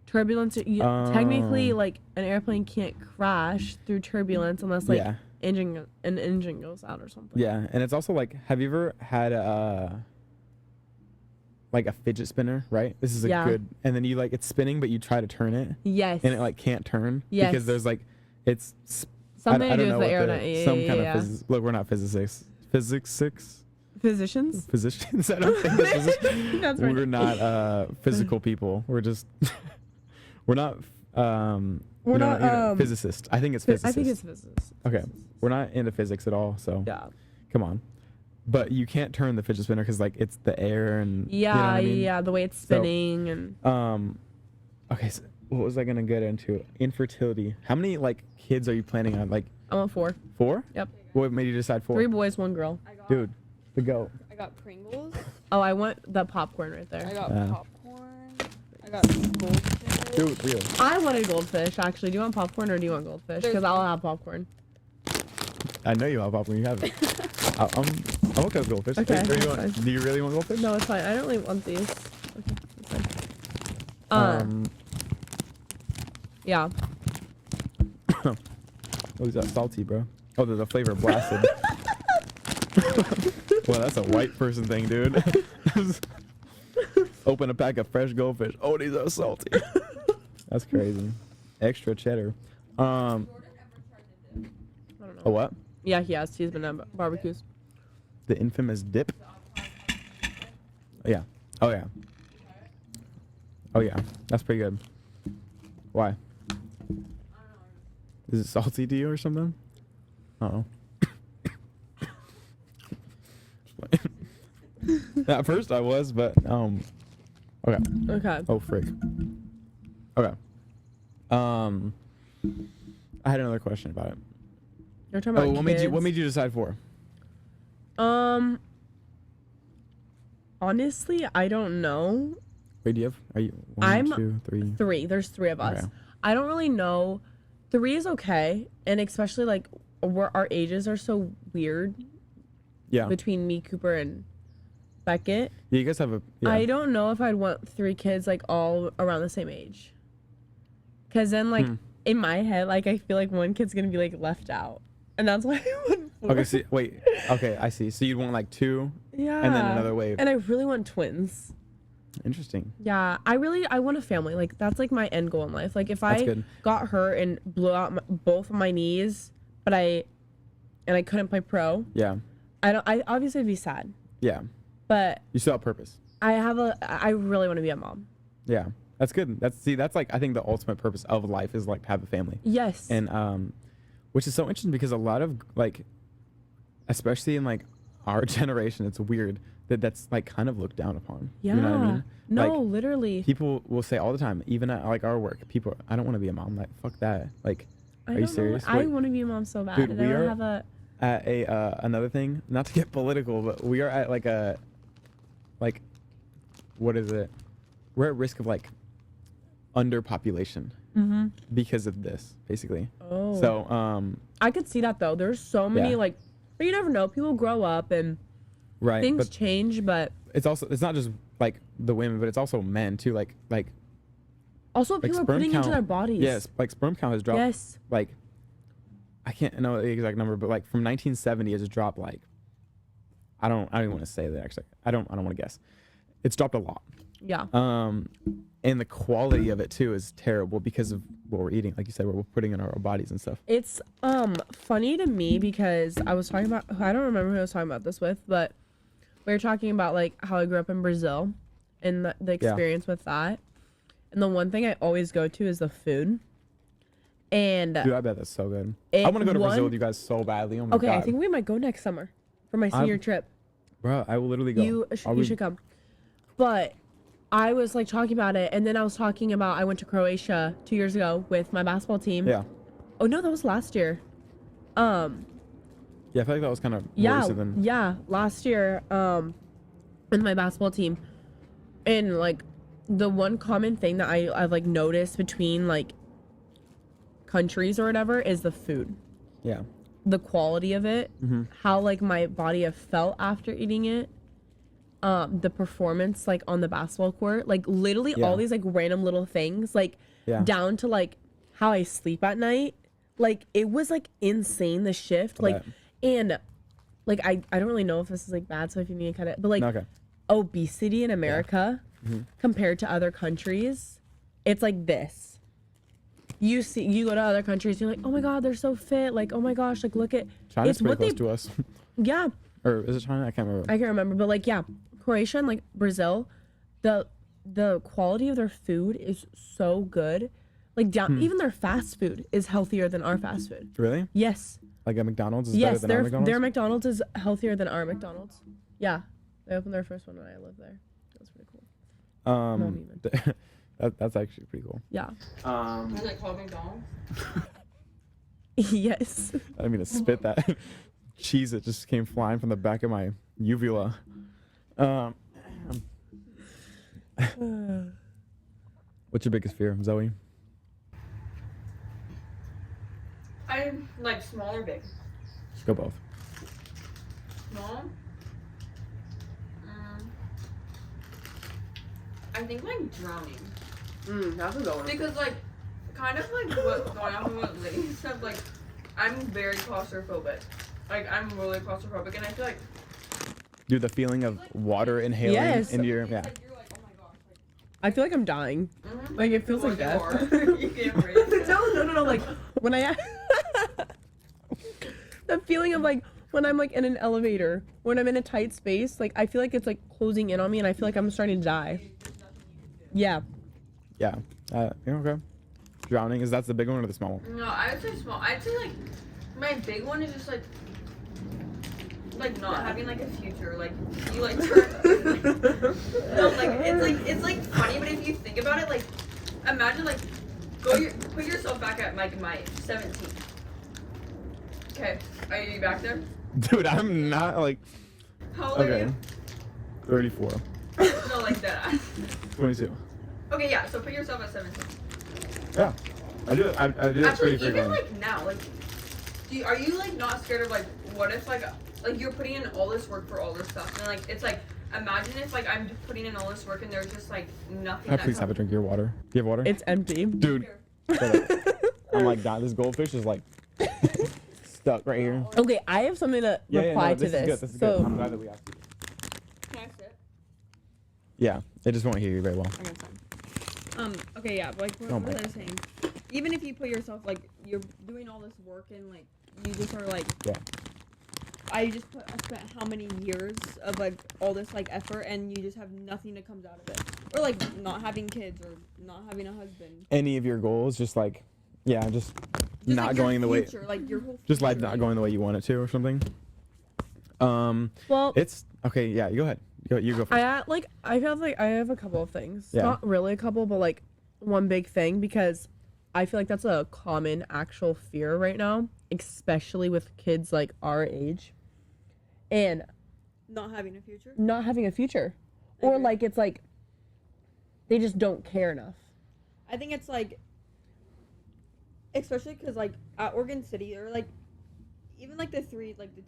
Turbulence, technically, like an airplane can't crash through turbulence unless like an engine goes out or something. Yeah, and it's also like, have you ever had like a fidget spinner? Right, this is a good, and then you like it's spinning, but you try to turn it. Yes. And it like can't turn. Yes. Because there's like it's something to do with the aerodynamics. Some kind of physics. Look, we're not physicists. Physicians? Physicians. I don't think that's right. We're not physical people. We're just. We're not physicists. I think it's physicists. I think it's physicists. Okay. We're not into physics at all, so come on. But you can't turn the fidget spinner because like it's the air and you know what I mean? The way it's spinning and okay, so what was I gonna get into? Infertility. How many like kids are you planning on? Like I want 4. 4? Yep. What made you decide 4? 3 boys, 1 girl. Dude, the goat. I got Pringles. Oh, I want the popcorn right there. I got popcorn. I got goldfish. Dude, real. I wanted goldfish, actually. Do you want popcorn or do you want goldfish? Because I'll have popcorn. I know you have popcorn. You have it. I'm okay with goldfish. Okay. Do you really want goldfish? No, it's fine. I don't really want these. Okay, it's fine. Yeah. Oh, is that salty, bro? Oh, the flavor blasted. Well, that's a white person thing, dude. Open a pack of fresh goldfish. Oh, these are salty. That's crazy. Extra cheddar. I don't know. A what? Yeah, he has. He's been at barbecues. The infamous dip. Yeah. Oh yeah. Oh yeah. That's pretty good. Why? Is it salty to you or something? Uh-oh. At first I was, but okay. Okay. Oh frick. Okay. I had another question about it. You're talking about what made you decide 4? Honestly, I don't know. Wait, do you have? Are you 1, 2, 3? 3. There's 3 of us. Okay. I don't really know. 3 is okay, and especially like where our ages are so weird. Yeah. Between me, Cooper, and Beckett. Yeah, you guys have a. Yeah. I don't know if I'd want 3 kids like all around the same age. Cause then like in my head, like I feel like one kid's gonna be like left out, and that's why I want 4. Okay, see, wait. Okay, I see. So you'd want like 2. Yeah. And then another wave. And I really want twins. Interesting. Yeah, I want a family. Like that's like my end goal in life. Like if I got hurt and blew out both of my knees, but I couldn't play pro. Yeah. I obviously would be sad. Yeah. But you still have purpose. I really want to be a mom. Yeah. That's good. That's like I think the ultimate purpose of life is like to have a family. Yes. And which is so interesting because a lot of like especially in like our generation, it's weird that's like kind of looked down upon. Yeah. You know what I mean? No, like, literally. People will say all the time, even at like our work, people, I don't want to be a mom. Like, fuck that. Like, are you serious? I want to be a mom so bad. Dude, and we I are have a at a another thing, not to get political, but we are at like a what is it? we're at risk of like underpopulation because of this, basically. Oh. So I could see that though. There's so many Yeah. like, but you never know. People grow up and right, things but change, but it's not just like the women, but it's also men too. Like also people are sperm putting count, into their bodies. yes, like sperm count has dropped. Yes. Like I can't know the exact number, but like from 1970 it's dropped like I don't even want to say that actually. I don't want to guess. It's dropped a lot. Yeah. And the quality of it too is terrible because of what we're eating. Like you said, what we're putting in our bodies and stuff. It's funny to me because I was talking about, I don't remember who I was talking about this with, but we were talking about like how I grew up in Brazil and the experience with that. And the one thing I always go to is the food. And Dude, I bet that's so good. I want to go to Brazil with you guys so badly. Oh my okay, God. I think we might go next summer for my senior trip. Bro, I will literally go. You should come. But I was like talking about it, and then I was talking about I went to Croatia 2 years ago with my basketball team. Yeah. Oh no, that was last year. Yeah, I feel like that was kind of more recent than... last year with my basketball team. And like the one common thing that I've like noticed between like countries or whatever is the food. Yeah. The quality of it, how like my body have felt after eating it, the performance like on the basketball court, like literally all these like random little things, like down to like how I sleep at night. Like it was like insane, the shift. Like and like I don't really know if this is like bad, so if you need to cut it, but like obesity in America compared to other countries, it's like this. You go to other countries, you're like, oh my God, they're so fit. Like, oh my gosh, like look at China's pretty close to us. Yeah. Or is it China? I can't remember. I can't remember, but like Croatia and like Brazil, the quality of their food is so good. Like even their fast food is healthier than our fast food. Really? Yes. Like a McDonald's is better than our McDonald's? Their McDonald's is healthier than our McDonald's. Yeah. They opened their first one when I lived there. That was pretty cool. That's actually pretty cool. Yeah. Is it called McDonald's? Yes. I didn't mean to spit that cheese that just came flying from the back of my uvula. What's your biggest fear, Zoe? I'm like small or big? Let's go both. Small? I think like drowning. That's a good one. Because like, kind of like what going off of what Lainey said, like, I'm very claustrophobic. Like, I'm really claustrophobic, and I feel like... Dude, the feeling of water inhaling into your... Yeah. Like, you're like, oh my gosh. Like, I feel like I'm dying. Like, it feels like death. You can't breathe. No. Like, when I... the feeling of, like, when I'm, like, in an elevator, when I'm in a tight space, like, I feel like it's, like, closing in on me, and I feel like I'm starting to die. Yeah. Yeah. Okay. Drowning, that's the big one or the small one? No, I would say small. I'd say, like, my big one is just, like not having, like, a future. Like, you, like, turn... No, like, it's, like, funny, but if you think about it, like, imagine, like, put yourself back at, like, my 17. Okay, are you back there? Dude, I'm not, like... How old are you? 34. No, like that. 22. Okay, yeah, so put yourself at 17. Yeah. I do that Actually, pretty even, frequently. like, now, like, are you, like, not scared of, like, what if, like, you're putting in all this work for all this stuff, and, like, it's, like, imagine if, like, I'm putting in all this work and there's just, like, nothing Can I please have a drink of your water? Do you have water? It's empty. Dude. I'm like, God, this goldfish is, like, stuck right here. Okay, I have something to reply to this. This is so, good. I'm glad that we asked you. Can I sit? Yeah, they just won't hear you very well. Okay, fine. Okay, yeah, like, what was I saying? Even if you put yourself, like, you're doing all this work and, like, you just are, like... Yeah. I spent how many years of, like, all this, like, effort, and you just have nothing that comes out of it. Or, like, not having kids, or not having a husband. Any of your goals, just, like, yeah, just not like, going the way... future, like, your whole Just, like, future, not going the way you want it to or something. well... It's... Okay, yeah, you go ahead. You go first. I have a couple of things. Yeah. Not really a couple, but like one big thing, because I feel like that's a common actual fear right now, especially with kids like our age. And not having a future. or like it's like They just don't care enough. I think it's like, especially because like at Oregon City or like even like the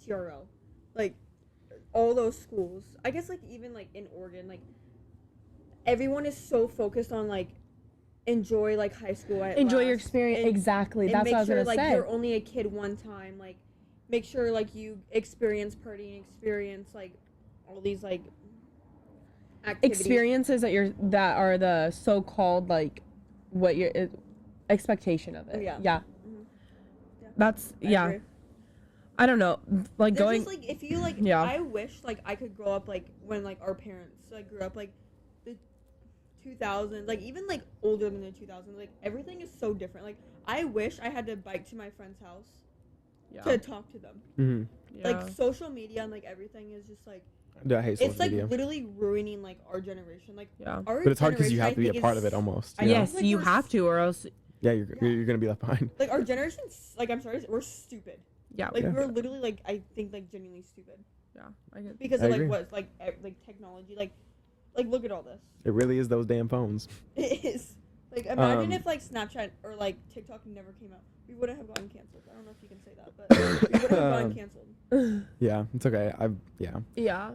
TRO, like all those schools. I guess like even like in Oregon, like everyone is so focused on like enjoy like high school. Enjoy your experience. Exactly. That's what I was gonna say. Like you're only a kid one time. Like make sure like you experience partying, experience like all these like activities. Experiences that are the so-called like what your expectation of it. Yeah. Yeah. Mm-hmm. Yeah. That's I agree. I don't know. Like There's going. just, like if you like, Yeah. I wish like I could grow up like when like our parents like grew up like the 2000s, like even like older than the 2000s. Like everything is so different. Like I wish I had to bike to my friend's house to talk to them. Mm-hmm. Yeah. Like social media and like everything is just like. I hate social It's like media. literally ruining like our generation. Like our But it's hard because you have to generation, be I a part think, of it almost. I You know? Yes, like you we're have to, or else. Yeah, you're gonna be left behind. Like our generation's like I'm sorry, we're stupid. Yeah. Like Yeah. we're literally like I think like genuinely stupid Yeah. I get. because I of agree. like what like technology like look at all this. It really is those damn phones. It is. Like, imagine if, like, Snapchat or, like, TikTok never came out. We wouldn't have gotten canceled. I don't know if you can say that, but we wouldn't have gotten canceled. Yeah, it's okay. Yeah. Yeah.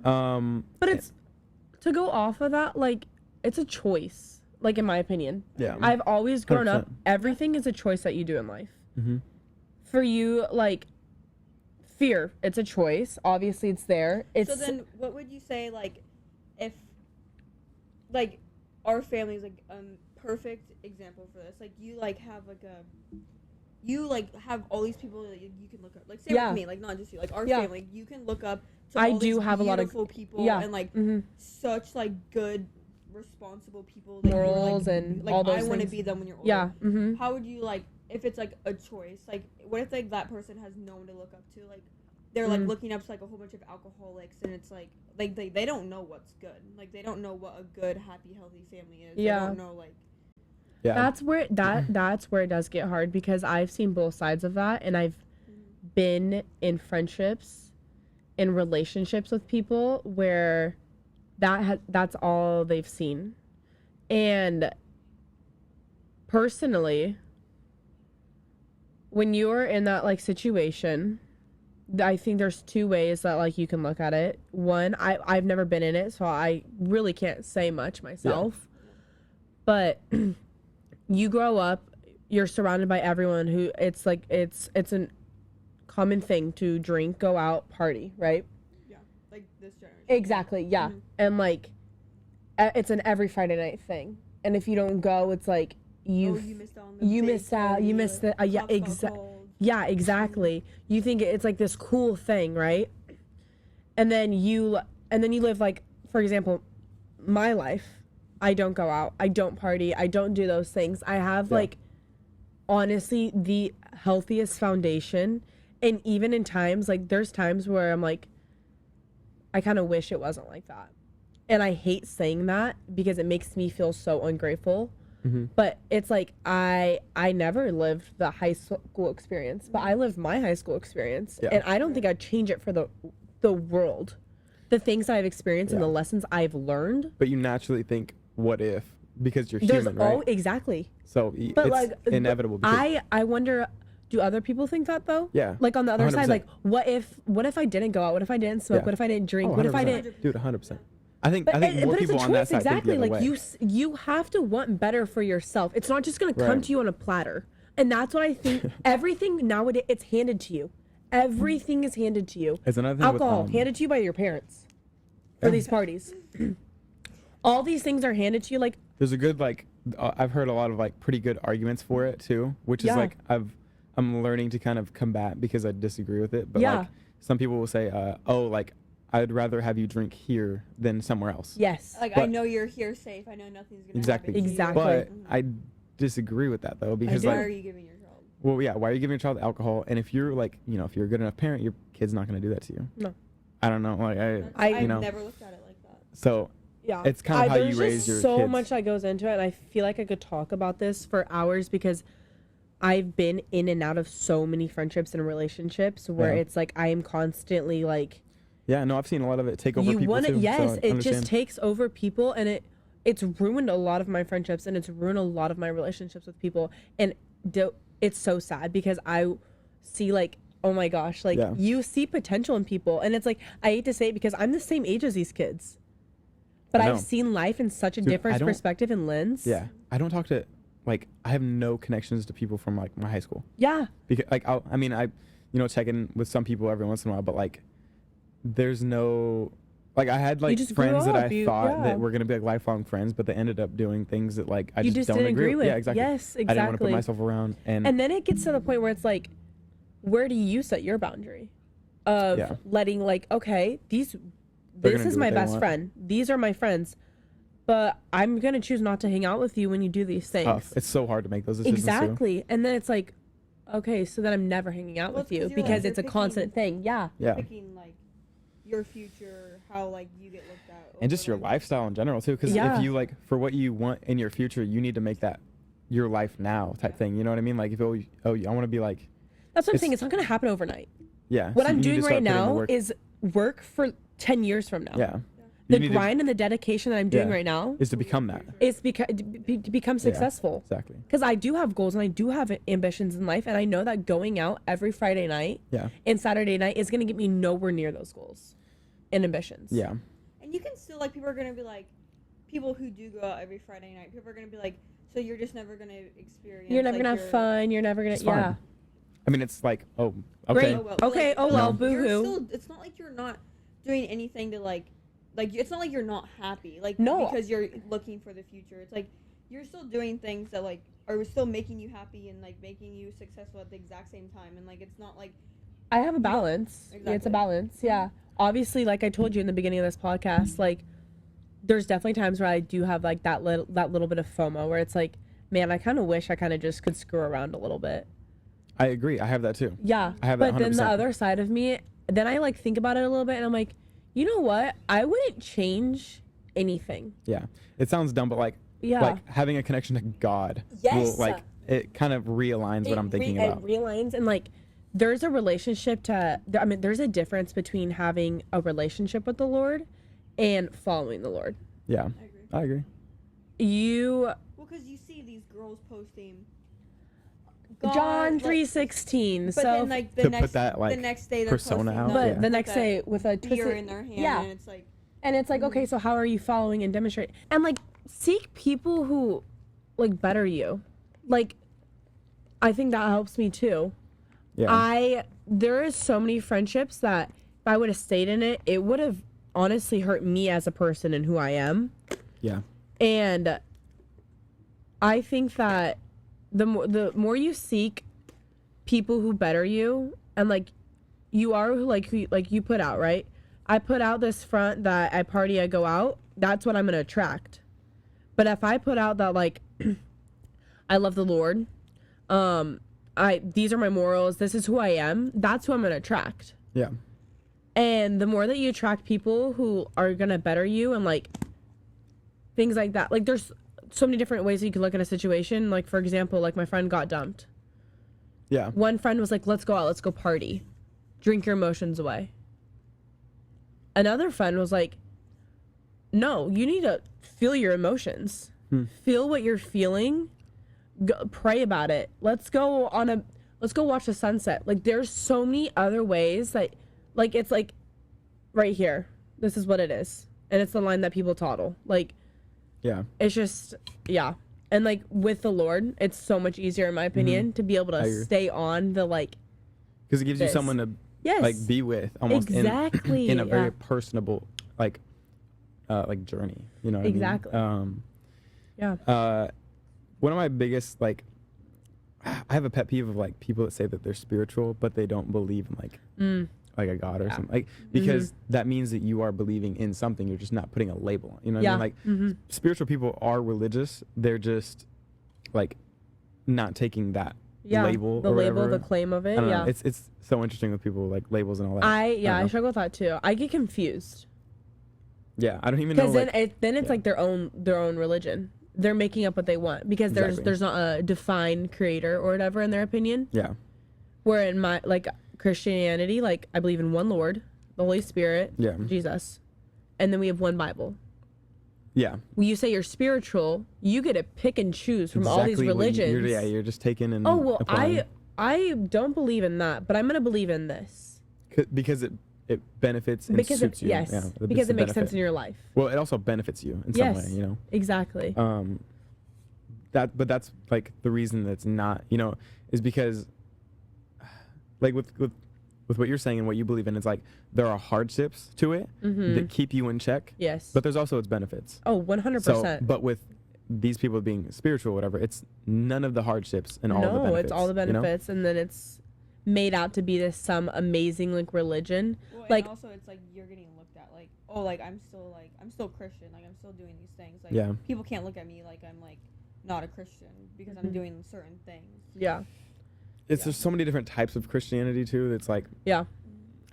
But it's to go off of that, like, it's a choice. Like, in my opinion. Yeah. I've always grown 100%. up. Everything is a choice that you do in life. Mm-hmm. For you, like, fear, it's a choice. Obviously, it's there. It's So then, what would you say, like, if, like, our family is, like, perfect example for this? Like, you, like, have, like, you, like, have all these people that you can look up. Like, same with me. Like, not just you. Like, our family. You can look up to I all do these have a lot of beautiful people yeah. and, like, mm-hmm. such, like, good, responsible people. That Morals you're, like, and like, all those I want to things. be them when you're older. Yeah. Mm-hmm. How would you, like, if it's, like, a choice? Like, what if, like, that person has no one to look up to? Like, they're, like, looking up to, like, a whole bunch of alcoholics, and it's, like they don't know what's good. Like, they don't know what a good, happy, healthy family is. Yeah. They don't know, like... Yeah. That's where it does get hard because I've seen both sides of that, and I've been in friendships, in relationships with people where that's all they've seen. And personally, when you're in that like situation, I think there's two ways that like you can look at it. One, I've never been in it, so I really can't say much myself. Yeah. But you grow up, you're surrounded by everyone who it's like it's a common thing to drink, go out, party, right? Yeah, like this generation. Exactly, yeah. Mm-hmm. And like it's an every Friday night thing. And if you don't go, it's like you missed out on the you missed the yeah, exactly. You think it's like this cool thing, right? And then you live like, for example, my life. I don't go out. I don't party. I don't do those things. I have like, honestly, the healthiest foundation. And even in times, like there's times where I'm like, I kind of wish it wasn't like that. And I hate saying that because it makes me feel so ungrateful. Mm-hmm. But it's like, I never lived the high school experience, but I lived my high school experience. Yeah. And I don't think I'd change it for the world. The things I've experienced and the lessons I've learned. But you naturally think, what if? Because you're human, right? Oh, exactly. So but it's like, inevitable. I wonder, do other people think that though? Yeah. Like on the other 100%. Side, like what if I didn't go out? What if I didn't smoke? Yeah. What if I didn't drink? What if I didn't? Dude, 100%. I think more people on that side exactly. think the other way. You have to want better for yourself. It's not just gonna come to you on a platter. And that's what I think. Everything nowadays, it's handed to you. Everything is handed to you. It's another thing alcohol handed to you by your parents for these parties. All these things are handed to you. Like there's a good like I've heard a lot of like pretty good arguments for it too, which is like I'm learning to kind of combat because I disagree with it. But like some people will say, like I'd rather have you drink here than somewhere else. Yes. Like I know you're here safe. I know nothing's gonna happen to you. Exactly. But I disagree with that though because like why are you giving your child? Well, yeah. Why are you giving your child alcohol? And if you're like if you're a good enough parent, your kid's not gonna do that to you. No. I don't know. Like I've never looked at it like that. So. Yeah, it's kind of how you raise your kids. There's so much that goes into it, and I feel like I could talk about this for hours because I've been in and out of so many friendships and relationships where it's like I am constantly like. Yeah, no, I've seen a lot of it take over people too. Yes, so it just takes over people, and it's ruined a lot of my friendships and it's ruined a lot of my relationships with people. And it's so sad because I see like, oh my gosh, like you see potential in people. And it's like, I hate to say it because I'm the same age as these kids. But I've seen life in such a different perspective and lens. Yeah. I don't talk to, like, I have no connections to people from, like, my high school. Yeah. Because, like, I check in with some people every once in a while, but, like, there's no, like, I had, like, friends that I thought that were going to be, like, lifelong friends, but they ended up doing things that, like, I just don't agree with. Yeah, exactly. Yes, exactly. I didn't want to put myself around. And then it gets to the point where it's, like, where do you set your boundary of letting, like, okay, this is my best friend. These are my friends. But I'm going to choose not to hang out with you when you do these things. Tough. It's so hard to make those decisions. Exactly. Too. And then it's like, okay, so then I'm never hanging out with you because it's a constant thing. Yeah. Picking, like, your future, how, like, you get looked at. And just your lifestyle in general, too. Because if you, like, for what you want in your future, you need to make that your life now type thing. You know what I mean? Like, if, I want to be like. That's what I'm saying. It's not going to happen overnight. Yeah. What I'm doing right now is work for 10 years from now. Yeah. The grind and the dedication that I'm doing right now is to become that. Is to become successful. Exactly. Because I do have goals and I do have ambitions in life, and I know that going out every Friday night and Saturday night is going to get me nowhere near those goals and ambitions. Yeah. And you can still, like, people are going to be like, people who do go out every Friday night, people are going to be like, so you're just never going to experience. You're never going to have fun. You're never going to, I mean, it's like, okay. Great. Okay, boo-hoo. It's not like you're not doing anything to, like, it's not like you're not happy, like, no, because you're looking for the future. It's like you're still doing things that, like, are still making you happy and, like, making you successful at the exact same time. And, like, it's not like I have a balance. Exactly. It's a balance. Yeah. Obviously, like I told you in the beginning of this podcast, like, there's definitely times where I do have, like, that little bit of FOMO where it's like, man, I kind of wish I kind of just could screw around a little bit. I agree. I have that too. Yeah. I have that 100%. But then the other side of me, then I, like, think about it a little bit and I'm like, you know what? I wouldn't change anything. Yeah. It sounds dumb, but, like, like having a connection to God will, like, it kind of realigns what I'm thinking about. It realigns, and, like, there's a relationship there's a difference between having a relationship with the Lord and following the Lord. Yeah. I agree. Well, because you see these girls posting God, John 3:16. But so then, like, the next day they're persona posting out. But the next day with a beer in their hand, and it's like, okay, so how are you following and demonstrate? And, like, seek people who, like, better you. Like, I think that helps me too. Yeah. There is so many friendships that if I would have stayed in it, it would have honestly hurt me as a person and who I am. Yeah. And I think that the more you seek people who better you, and, like, you are who you put out, right? I put out this front that I party, I go out. That's what I'm gonna attract. But if I put out that, like, I love the Lord, these are my morals, this is who I am, that's who I'm gonna attract. Yeah. And the more that you attract people who are gonna better you and, like, things like that, like, there's so many different ways that you can look at a situation. Like, for example, like, my friend got dumped. Yeah. One friend was like, let's go out, let's go party, drink your emotions away. Another friend was like, no, you need to feel your emotions. Feel what you're feeling. Pray about it. Let's go watch the sunset. Like, there's so many other ways that, like, it's like right here. This is what it is. And it's the line that people toddle. Like, yeah. It's just, yeah. And, like, with the Lord, it's so much easier, in my opinion, to be able to stay on the, like, because it gives you someone to like be with almost in a very personable like journey, you know what I mean? Yeah. One of my biggest, like, I have a pet peeve of, like, people that say that they're spiritual but they don't believe in, like a God or something, like, because that means that you are believing in something, you're just not putting a label on, you know what I mean? Like, spiritual people are religious, they're just, like, not taking that label, the claim of it. Yeah, it's so interesting with people, like, labels and all that. I struggle with that too. I get confused. Yeah, I don't even know. Because then it's like their own religion. They're making up what they want because there's not a defined creator or whatever in their opinion. Yeah. Where in my, like, Christianity, like, I believe in one Lord, the Holy Spirit, Jesus, and then we have one Bible. Yeah. when you say you're spiritual, you get to pick and choose from all these Exactly what religions. you're just taking and Oh well, applying. I don't believe in that, but I'm gonna believe in this Because it benefits and because suits you. yes, Yeah, because it makes benefit. sense in your life. Well, it also benefits you in some way, you know. Exactly. But that's like the reason that's not, you know, is because like with what you're saying and what you believe in, it's like there are hardships to it that keep you in check. Yes. But there's also its benefits. Oh, 100%. So, but with these people being spiritual or whatever, it's none of the hardships and all the benefits. No, it's all the you know? benefits, and then it's made out to be this some amazing like religion. Well, like and also it's like you're getting looked at like, oh, like I'm still Christian, like I'm still doing these things. Like Yeah. people can't look at me like I'm like not a Christian because I'm doing certain things. yeah, There's so many different types of Christianity too. That's like, yeah.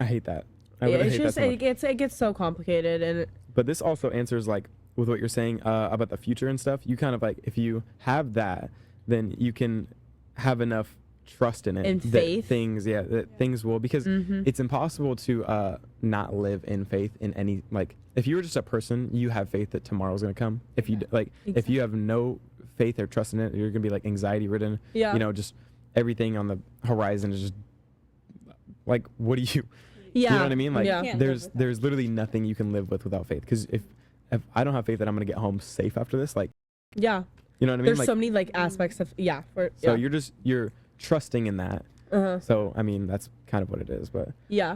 I hate that. I Yeah, really it's hate just that so much. it gets so complicated, and But this also answers like with what you're saying about the future and stuff. You kind of like, if you have that, then you can have enough trust in it And that faith. things will, because Mhm. it's impossible to not live in faith in any, like if you were just a person, you have faith that tomorrow's gonna come. If you like, if you have no faith or trust in it, you're gonna be like anxiety ridden. Yeah. You know, just everything on the horizon is just like, what do you? yeah, You know what I mean? Like, yeah. Can't live there's without there's literally nothing you can live with without faith. Because if I don't have faith that I'm gonna get home safe after this, like, yeah. you know what I mean? There's Like, so many like aspects of so you're trusting in that. uh-huh. So I mean, that's kind of what it is. But yeah.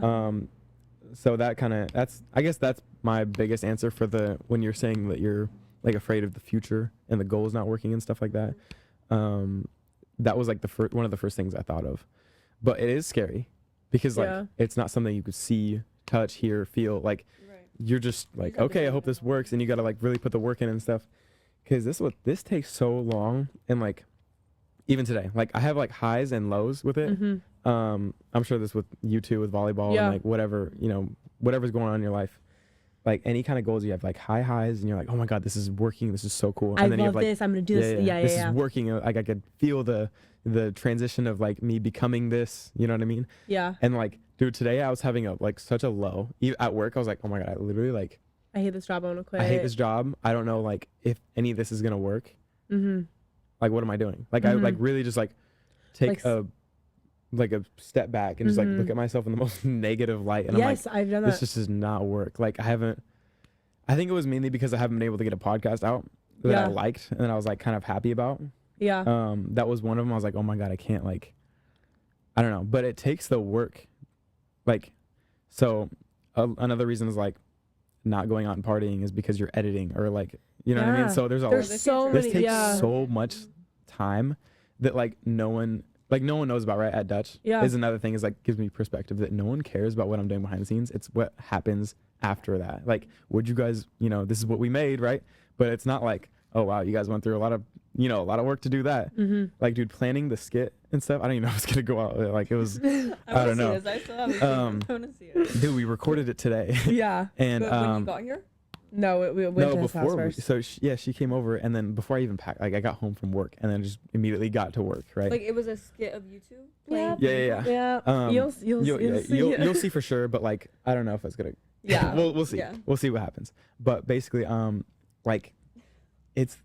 so that kind of I guess that's my biggest answer for when you're saying that you're like afraid of the future and the goals not working and stuff like that. That was like one of the first things I thought of. But it is scary because like Yeah. it's not something you could see, touch, hear, feel. Like Right. you're just like, have to okay, I do hope it this now. works, and you gotta like really put the work in and stuff. Because this takes so long, and like even today, like I have like highs and lows with it. Mm-hmm. I'm sure this with you too, with volleyball Yeah. and like whatever, you know, whatever's going on in your life. Like any kind of goals, you have like high highs, and you're like, oh my god, this is working, this is so cool. I And then you love have like, this. I'm gonna do this. Yeah, this yeah. is working. Like I could feel the transition of like me becoming this. You know what I mean? Yeah. And like, dude, today I was having such a low at work. I was like, oh my god, I literally like, I hate this job. I want to quit. I hate this job. I don't know like if any of this is gonna work. Mm-hmm. Like, what am I doing? Like, I like really just like take Like a step back and just like look at myself in the most negative light. And Yes, I'm like, I've done this that. just does not work. Like I think it was mainly because I haven't been able to get a podcast out that I Yeah. liked and I was like kind of happy about. Yeah. That was one of them. I was like, oh my god, I can't like, I don't know, but it takes the work. Like, so another reason is like not going out and partying is because you're editing or like, you know what I mean? Yeah. So there's There's so this many. takes Yeah. so much time that like no one knows about, right? At Dutch Yeah. is another thing, is like gives me perspective that no one cares about what I'm doing behind the scenes. It's what happens after that. Like, would you guys, you know, this is what we made, right? But it's not like, oh wow, you guys went through a lot of work to do that. Mm-hmm. Like, dude, planning the skit and stuff, I don't even know if it's gonna go out. Like, it was, I I don't wanna see know. this. I still haven't I want to see it. dude, we recorded it today. Yeah. And But when you got here? No, we went to his house before first. so she came over, and then before I even packed, like I got home from work and then just immediately got to work, right? Like it was a skit of you two? Yeah. Yeah. Yeah. You'll see. You'll see for sure, but like I don't know if it's gonna. Yeah. we'll see. Yeah. We'll see what happens. But basically, like, it's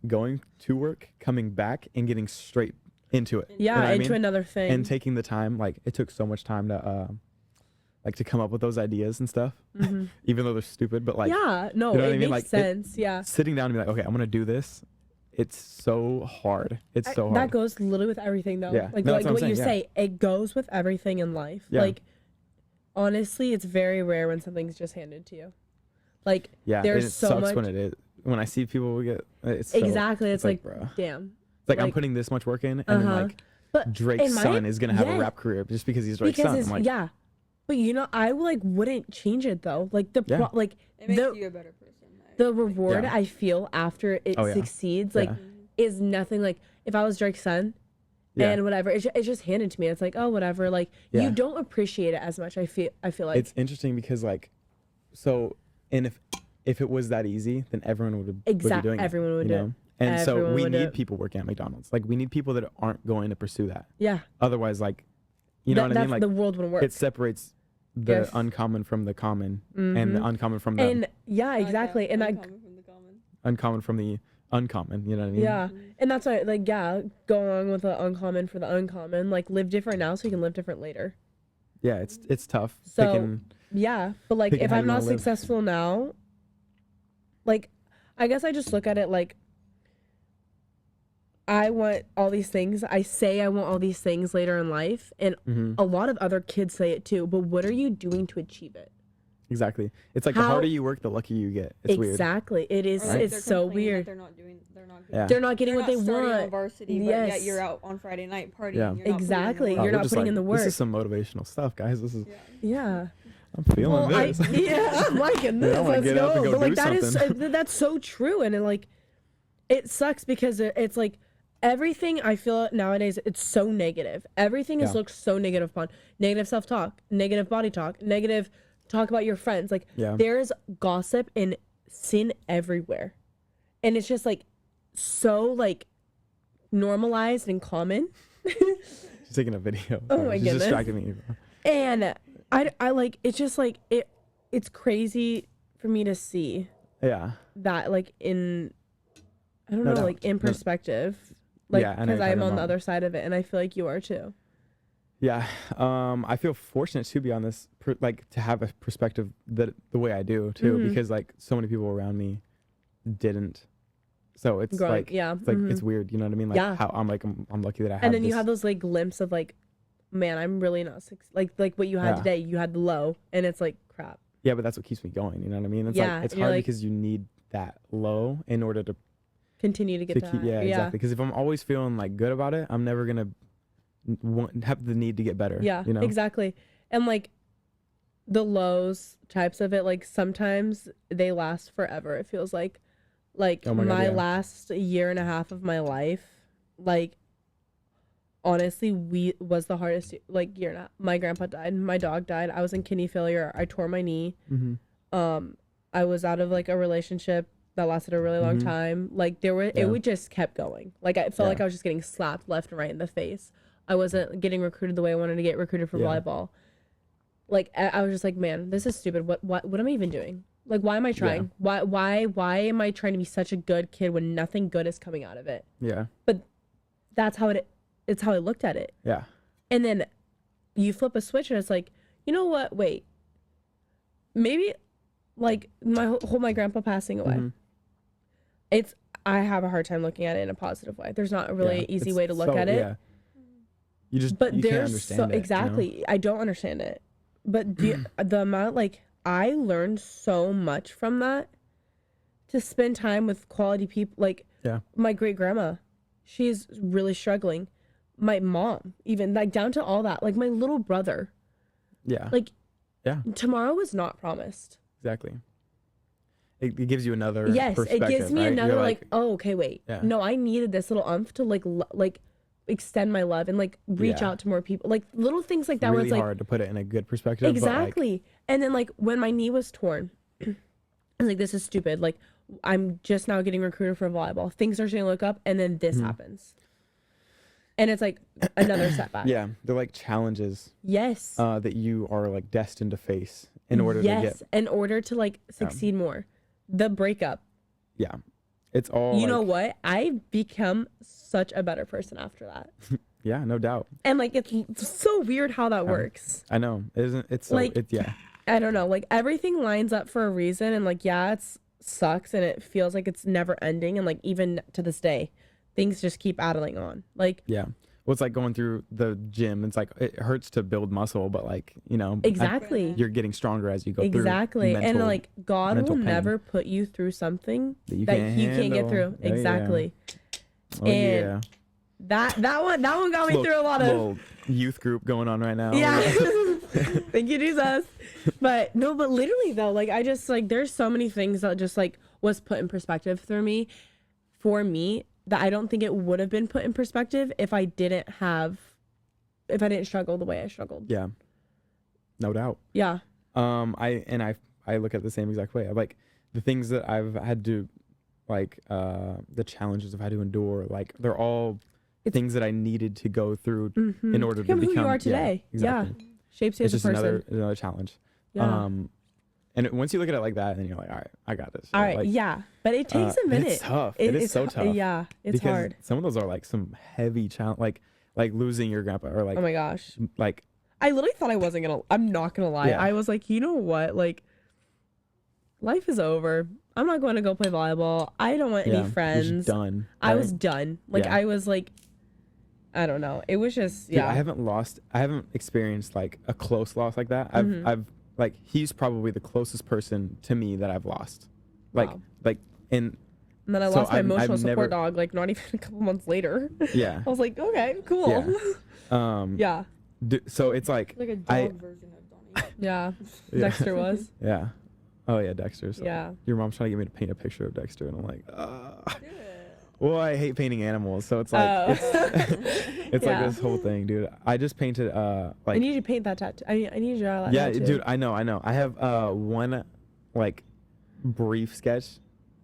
going to work, coming back, and getting straight into it. Yeah, You know what I into mean? another thing. And taking the time. Like, it took so much time to like to come up with those ideas and stuff, Mhm. even though they're stupid. But like, yeah. No, you know what it I mean? makes Like, sense. Yeah. sitting down and be like, okay, I'm gonna do this. It's so hard. It's so hard. That goes literally with everything, though. Yeah. Like, No, like that's what what I'm you saying, say, it goes with everything in life. Yeah. Like, honestly, it's very rare when something's just handed to you. Like, Yeah, there's and it so sucks much. when it is. When I see people get it's so, Exactly. It's like, bro. damn. It's like I'm like- putting this much work in, and then Uh-huh. like But Drake's in my- son is gonna have a yeah. rap career just because he's Drake's because son. it's, I'm like, yeah. But you know, I like wouldn't change it though. Like Yeah. like It makes the you a better person. the reward Yeah. I feel after it Oh, yeah. succeeds, like, Yeah. is nothing. Like if I was Drake's son, Yeah. and whatever, it's just handed to me. It's like, oh, whatever. Like Yeah. you don't appreciate it as much. I feel like it's interesting because like, so, and if it was that easy, then everyone would be doing it. Everyone would you do know? it. And so Everyone we would do need it. people working at McDonald's. Like we need people that aren't going to pursue that. Yeah. Otherwise, like, you know what I mean? Like the world wouldn't work. it separates the Yes. uncommon from the common, and the uncommon from the And yeah, I like that. exactly. And I Uncommon from the common. uncommon from the uncommon, you know what I mean? Yeah. And that's why, like, yeah, go along with the uncommon for the uncommon. Like, live different now so you can live different later. Yeah, it's tough. So, yeah. But, like, if I'm not successful now, like, I guess I just look at it like, I want all these things. I say I want all these things later in life. And a lot of other kids say it too. But what are you doing to achieve it? Exactly. It's like the harder you work, the luckier you get. It's weird. Exactly. It is. Like it's so weird. They're not getting what they want. On varsity, but yet you're out on Friday night partying. Yeah. You're Exactly. not You're not putting in the work. This is some motivational stuff, guys. This is. Yeah. I'm feeling this. I'm liking this. Let's go. But like that's so true, and it sucks because it's like everything I feel nowadays. It's so negative. Everything is looked so negative upon. Negative self-talk, negative body talk, negative talk about your friends. Like there's gossip and sin everywhere, and it's just like so like normalized and common. She's taking a video. Oh my goodness. She's distracting me. And I like, it's just like, it's crazy for me to see that like in, I don't know, like in perspective, like, because I'm on the other side of it, and I feel like you are too. Yeah. I feel fortunate to be on this, like to have a perspective that the way I do too, because like so many people around me didn't. So it's like, it's like, it's weird. You know what I mean? Like how I'm lucky that I have. And then you have those like glimpses of like, man, I'm really not like what you had today. You had the low, and it's like crap. Yeah, but that's what keeps me going. You know what I mean? It's like it's hard because you need that low in order to continue to get that. Yeah, exactly. Because if I'm always feeling like good about it, I'm never gonna have the need to get better. Yeah, you know? Exactly. And like the lows types of it, like sometimes they last forever. It feels like my last year and a half of my life, like. Honestly, was the hardest like year and a half. My grandpa died. My dog died. I was in kidney failure. I tore my knee. I was out of like a relationship that lasted a really long time. Like it would just kept going. Like I felt like I was just getting slapped left and right in the face. I wasn't getting recruited the way I wanted to get recruited for volleyball. Like I was just like, man, this is stupid. What am I even doing? Like, why am I trying? Why am I trying to be such a good kid when nothing good is coming out of it? Yeah. But that's how it's how I looked at it. Yeah. And then you flip a switch and it's like, you know what? Wait. Maybe like my grandpa passing away. I have a hard time looking at it in a positive way. There's not a really easy way to look at it. Yeah. You can't understand it. Exactly. You know? I don't understand it. But the amount, like, I learned so much from that to spend time with quality people. Like, my great grandma, she's really struggling. My mom, even like down to all that, like my little brother. Yeah. Like, tomorrow is not promised. Exactly. It gives you another perspective. It gives me another like, oh, okay, wait. No, I needed this little umph to like extend my love and like reach out to more people. Like little things like that. Really where it's like hard to put it in a good perspective. Exactly. But, like, and then like when my knee was torn, I was like, this is stupid. Like I'm just now getting recruited for volleyball. Things are starting to look up, and then this happens. And it's like another setback. Yeah, they're like challenges. Yes. That you are like destined to face in order to get. In order to like succeed more. The breakup. Yeah, it's all. You know what? I've become such a better person after that. Yeah, no doubt. And like it's so weird how that works. I know, isn't it? So like I don't know. Like everything lines up for a reason, and like it's sucks, and it feels like it's never ending, and like even to this day. Things just keep adding on. Like well, it's like going through the gym. It's like it hurts to build muscle, but like exactly, you're getting stronger as you go through. Exactly, and like God will never put you through something that you can't get through. Exactly, and that one got me through a lot of little youth group going on right now. Yeah, thank you, Jesus. But no, but literally though, like I just like there's so many things that just like was put in perspective for me. That I don't think it would have been put in perspective if I didn't struggle the way I struggled. Yeah. No doubt. Yeah. I look at it the same exact way. Like the things that I've had to like the challenges I've had to endure, like they're all things that I needed to go through in order to become who you are today. Yeah, exactly. Shapes you as a person. It's just another challenge. Yeah. And once you look at it like that, then you're like, all right, I got this. All right, like, yeah, but it takes a minute. It's tough. It's so tough. Yeah, it's because hard. some of those are like some heavy challenge, like losing your grandpa or like. Oh my gosh. Like. I literally thought I wasn't gonna. I'm not gonna lie. Yeah. I was like, you know what? Like, life is over. I'm not going to go play volleyball. I don't want any friends. You're just done. I was done. Like I was like, I don't know. It was just Dude, I haven't experienced like a close loss like that. I've like he's probably the closest person to me that I've lost. Like Wow. and then I so lost my emotional I've support never- dog like not even a couple months later. Yeah. I was like, okay, cool. Yeah. Yeah. So it's like Like a dog version of Donnie. Yeah. Yeah. Dexter was. Yeah. Oh yeah, Dexter. So Yeah. Your mom's trying to get me to paint a picture of Dexter, and I'm like, Do it. well, I hate painting animals, so it's like Oh. it's Yeah. like this whole thing, dude. I just painted I like need you to paint that tattoo. I need you to draw that yeah, tattoo. dude. I know. I have one like brief sketch.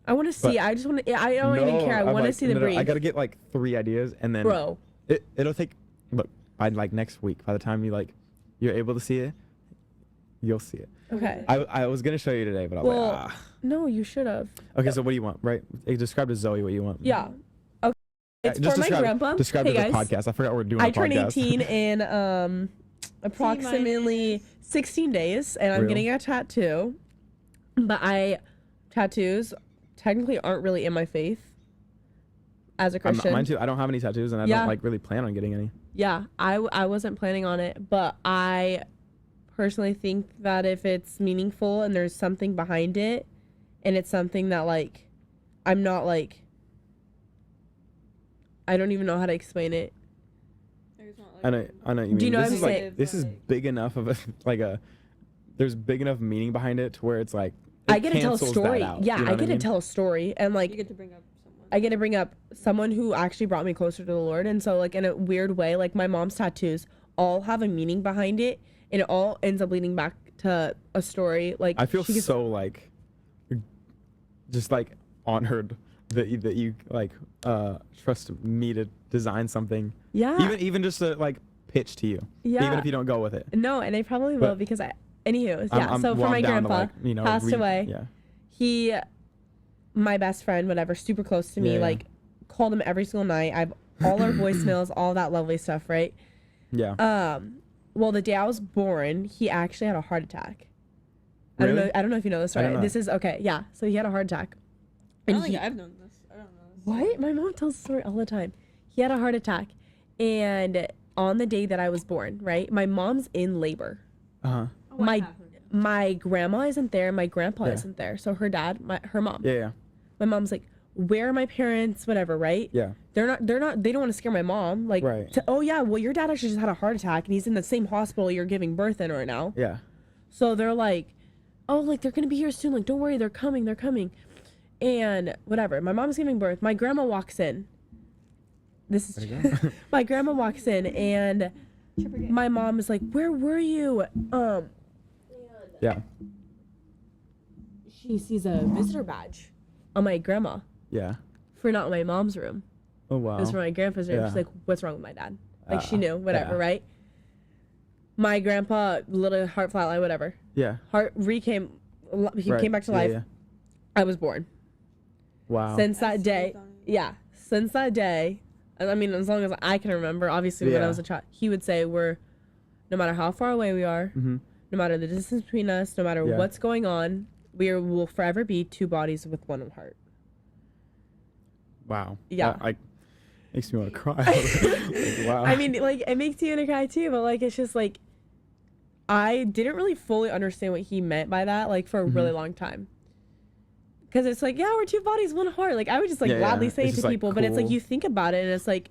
I want to see. But- I just want to. I don't even care. I I'm want to like, see the no, brief. I gotta get like 3 ideas, and then Bro. it'll take. Look, I'd like next week. By the time you're able to see it, you'll see it. Okay. I was gonna show you today, but I was Well, like, No, you should have. Okay, so what do you want? Right? Describe to Zoe what you want. Yeah. Okay. It's Just for my grandpa. Describe Hey to the guys. podcast. I forgot we're doing I a turn podcast. 18 in approximately 16 days, and I'm Real? getting a tattoo. But tattoos technically aren't really in my faith as a Christian. Mine too. I don't have any tattoos, and I Yeah. don't like really plan on getting any. Yeah, I wasn't planning on it, but I personally think that if it's meaningful and there's something behind it, and it's something that like I'm not like I don't even know how to explain it. There's not, like, I know what you mean. Do you know this what is I'm like saying? this is big enough of a like a. There's big enough meaning behind it to where it's like. It I get to tell a cancels that story. out, Yeah, you know I what get to mean? tell a story, and like You get to bring up someone. I get to bring up someone who actually brought me closer to the Lord. And so like in a weird way, like my mom's tattoos all have a meaning behind it, and it all ends up leading back to a story. Like I feel she gets- so like, just like honored that you like trust me to design something. yeah. Even just to like pitch to you. Yeah. Even if you don't go with it. No, and I probably will But- because anywho, I'm- yeah. I'm- So well, for my I'm down to, grandpa, like, you know, passed away. Yeah. He, my best friend, whatever, super close to me, Yeah. like called him every single night. I've all our voicemails, all that lovely stuff, right? Yeah. Well, the day I was born, he actually had a heart attack. Really? I don't know if you know this, I don't right? know. This is okay. Yeah. So he had a heart attack. I And don't think he- I've known this. I don't know this. What? My mom tells the story all the time. He had a heart attack, and on the day that I was born, right? My mom's in labor. Uh-huh. Oh, I my have heard it. my grandma isn't there. My grandpa Yeah. isn't there. So her dad, her mom. Yeah. My mom's like, where are my parents? Whatever, right? Yeah. They don't want to scare my mom. Like, Right. oh yeah, well your dad actually just had a heart attack and he's in the same hospital you're giving birth in right now. Yeah. So they're like, oh, like they're gonna be here soon. Like, don't worry, they're coming. And whatever. My mom's giving birth. My grandma walks in. This is There you go. my grandma walks in and my mom is like, where were you? Yeah. She sees a visitor badge on my grandma Yeah. for not my mom's room. Oh wow. It was for my grandpa's room. Yeah. She's like, what's wrong with my dad? Like, she knew, Yeah. whatever, right? My grandpa, little heart flatline, whatever. Yeah. Heart he came back to life. Yeah. I was born. Wow. Since that That's day, so funny. yeah, since that day, I mean, as long as I can remember, obviously when I Yeah. was a child, he would say, no matter how far away we are, Mm-hmm. no matter the distance between us, no matter Yeah. what's going on, will forever be two bodies with one heart. Wow. Yeah. I makes me want to cry. Like, wow. I mean, like, it makes you want to cry too, but like, it's just like, I didn't really fully understand what he meant by that, like, for a really long time. Because it's like, yeah, we're two bodies, one heart. Like, I would just like Yeah, gladly yeah. say It's it just, to like, people, but it's like cool. you think about it and it's like,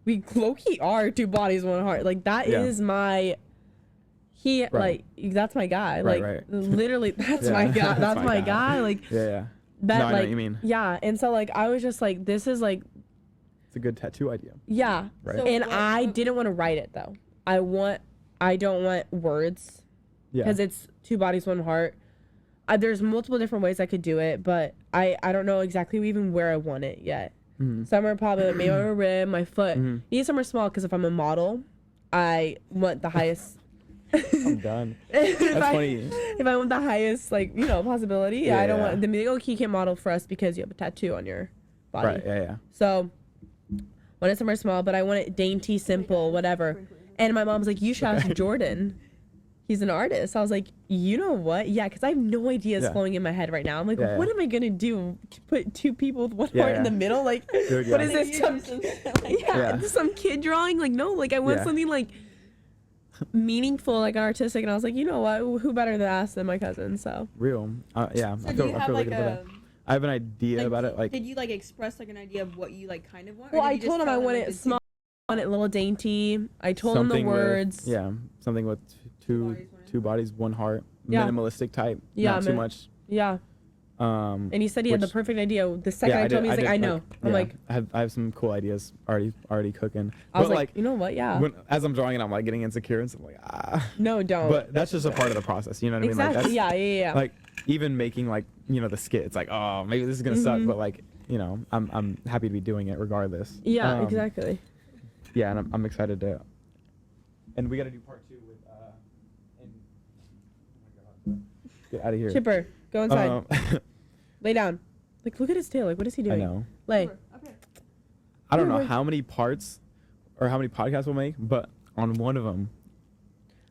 we low-key are two bodies, one heart. Like, that Yeah. is my, like, that's my guy. Right, like, right. literally, that's Yeah, my guy. that's That's my my guy. guy. Like, Yeah. that, No, I know like, what you mean. yeah. And so, like, I was just like, this is like, It's a good tattoo idea. yeah. Right. So And what- I didn't want to write it though. I don't want words. Yeah. Because it's two bodies, one heart. There's multiple different ways I could do it, but I don't know exactly even where I want it yet. Mhm. Some are probably maybe on my rib, my foot. Mhm. Need some are small because if I'm a model, I want the highest I'm done. If That's I, funny. If I want the highest, like, you know, possibility, Yeah, I don't yeah. want them to be like, okay, you can't model for us because you have a tattoo on your body. Right, yeah. So, want it somewhere small, but I want it dainty, simple, whatever. And my mom's like, you should ask Jordan. He's an artist. I was like, you know what? Yeah, because I have no ideas flowing in my head right now. I'm like, what am I going to do? Put two people with one heart in the middle? Like, Dude, what is this? Some kid drawing? Like, no, like, I want something, like, meaningful, like, artistic. And I was like, you know what? Who better to ask than my cousin? So. Real. Yeah. So I do you feel have really like good about a... that. I have an idea about it. Like, did you like express like an idea of what you like kind of want? Well, I told him I want it small, I want it a little dainty. I told him the words. Something with two bodies, one heart. Yeah. Minimalistic type. Yeah, Not too much. Yeah. And he said he had the perfect idea. The second I told him, he's like, I know. I'm like, I have some cool ideas already cooking. I was like, you know what? Yeah. As I'm drawing it, I'm like getting insecure, and so I'm like, No, don't. But that's just a part of the process. You know what I mean? Exactly. Like, that's, yeah. Like even making like, you know, the skit. It's like, oh, maybe this is gonna suck, but like, you know, I'm happy to be doing it regardless. Yeah, exactly. Yeah, and I'm excited to. And we got to do part 2 with. Get out of here. Chipper, go inside. Lay down. Like, look at his tail. Like, what is he doing? I know. Lay. I don't know how many parts or how many podcasts we'll make, but on one of them,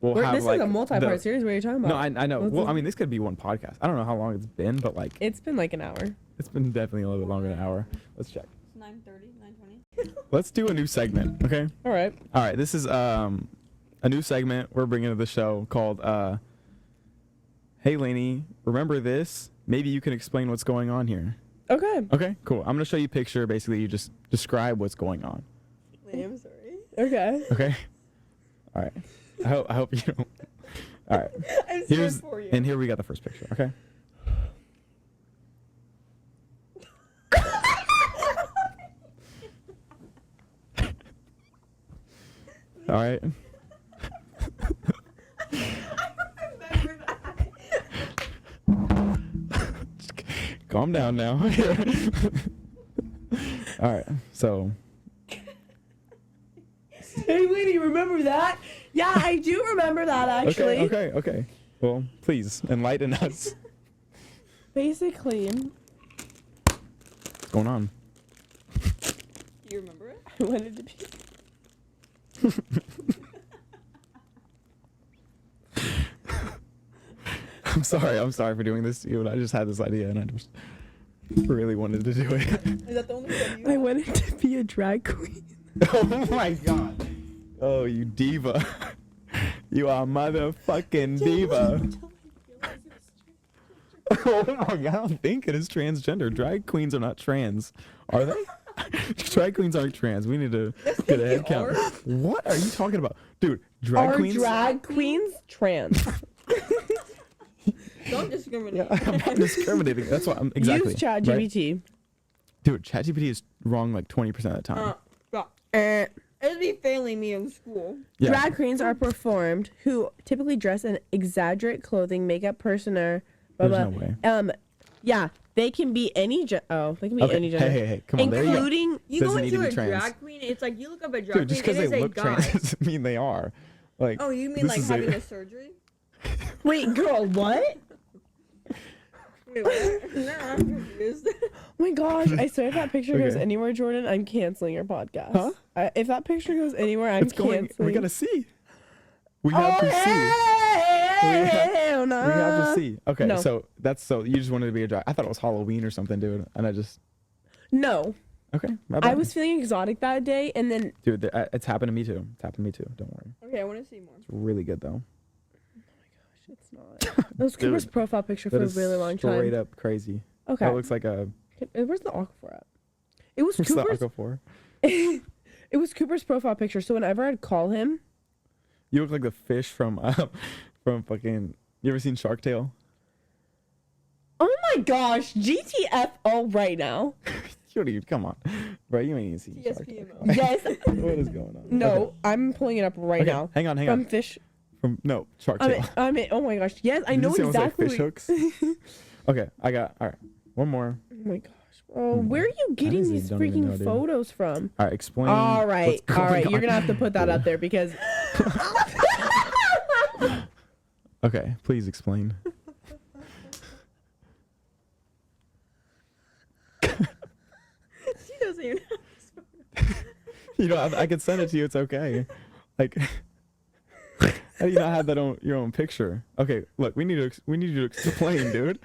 we'll have this like is a multi-part series. What are you talking about? No, I know. Well, I mean, this could be one podcast. I don't know how long it's been, but like. It's been like an hour. It's been definitely a little bit longer than an hour. Let's check. It's 9:30, 9:20. Let's do a new segment, okay? All right. All right. This is a new segment we're bringing to the show called Hey Lainey, remember this? Maybe you can explain what's going on here. Okay. Okay, cool. I'm gonna show you a picture. Basically, you just describe what's going on. I'm sorry. Okay. Okay. All right. I hope you don't. All right. I'm scared for you. And here we got the first picture. Okay. All right. Calm down now. All right. So. Hey, lady, remember that? Yeah, I do remember that, actually. Okay. Well, please enlighten us. Basically. What's going on? Do you remember it? I wanted to be. I'm sorry for doing this to you, but I just had this idea and I just really wanted to do it. Is that the only one you I wanted to be a drag queen. Oh my god. Oh, you diva. You are motherfucking diva. Oh my god, I don't think it is transgender. Drag queens are not trans. Are they? Drag queens aren't trans. We need to get a head count. What are you talking about? Dude, Are drag queens trans? Don't discriminate. Yeah, I'm not discriminating. That's what I'm exactly. Use ChatGPT. Right? Dude, ChatGPT is wrong like 20% of the time. It'd be failing me in school. Yeah. Drag queens are performed who typically dress in exaggerate clothing, makeup, persona, blah, blah. There's no way. Yeah, they can be any they can be any gender. Hey, come on. Including You go Doesn't need into to be a trans. drag queen, it's like you look up a drag Dude, just queen, because it is they a look guy. trans doesn't mean they are. Like. Oh, you mean this like is having a surgery? Wait, girl, what? Wait, what? No, I'm confused. Oh my gosh, I swear if that picture goes Okay. anywhere, Jordan, I'm canceling your podcast. Huh? If that picture goes anywhere, I'm canceling. We gotta see. We have to see. Hell no. We have to see. Okay, No. so you just wanted to be a drag. I thought it was Halloween or something, dude, and I just. No. Okay. My bad. I was feeling exotic that day, and then Dude, it's happened to me too. It's happened to me too. Don't worry. Okay, I want to see more. It's really good though. it's not. That was Cooper's Dude, profile picture That for a is really long time. straight up crazy. Okay. That looks like a. Where's the Aquaphor at? It was What's the Cooper's. Aquaphor? It was Cooper's profile picture. So whenever I'd call him, You look like the fish from fucking. You ever seen Shark Tale? oh my gosh, GTFO right now. Come on, bro. You ain't even seen Shark Tale. TSPMO. Yes. What is going on? No, Okay. I'm pulling it up right Okay, now. hang on. From fish. No, Shark I Tale. mean, oh my gosh. Yes, I Did you know say it was like exactly. fish hooks? Okay, I got. All right, one more. Oh my gosh. Bro, where are you getting honestly these don't even freaking know, dude. photos from? All right, explain. All right. what's All right. going You're going to on. have to put that up there because Okay, please explain. She doesn't even have this photo. You know, I could send it to you. It's okay. Like, how do you not have that on your own picture? Okay, look, we need you to explain, dude.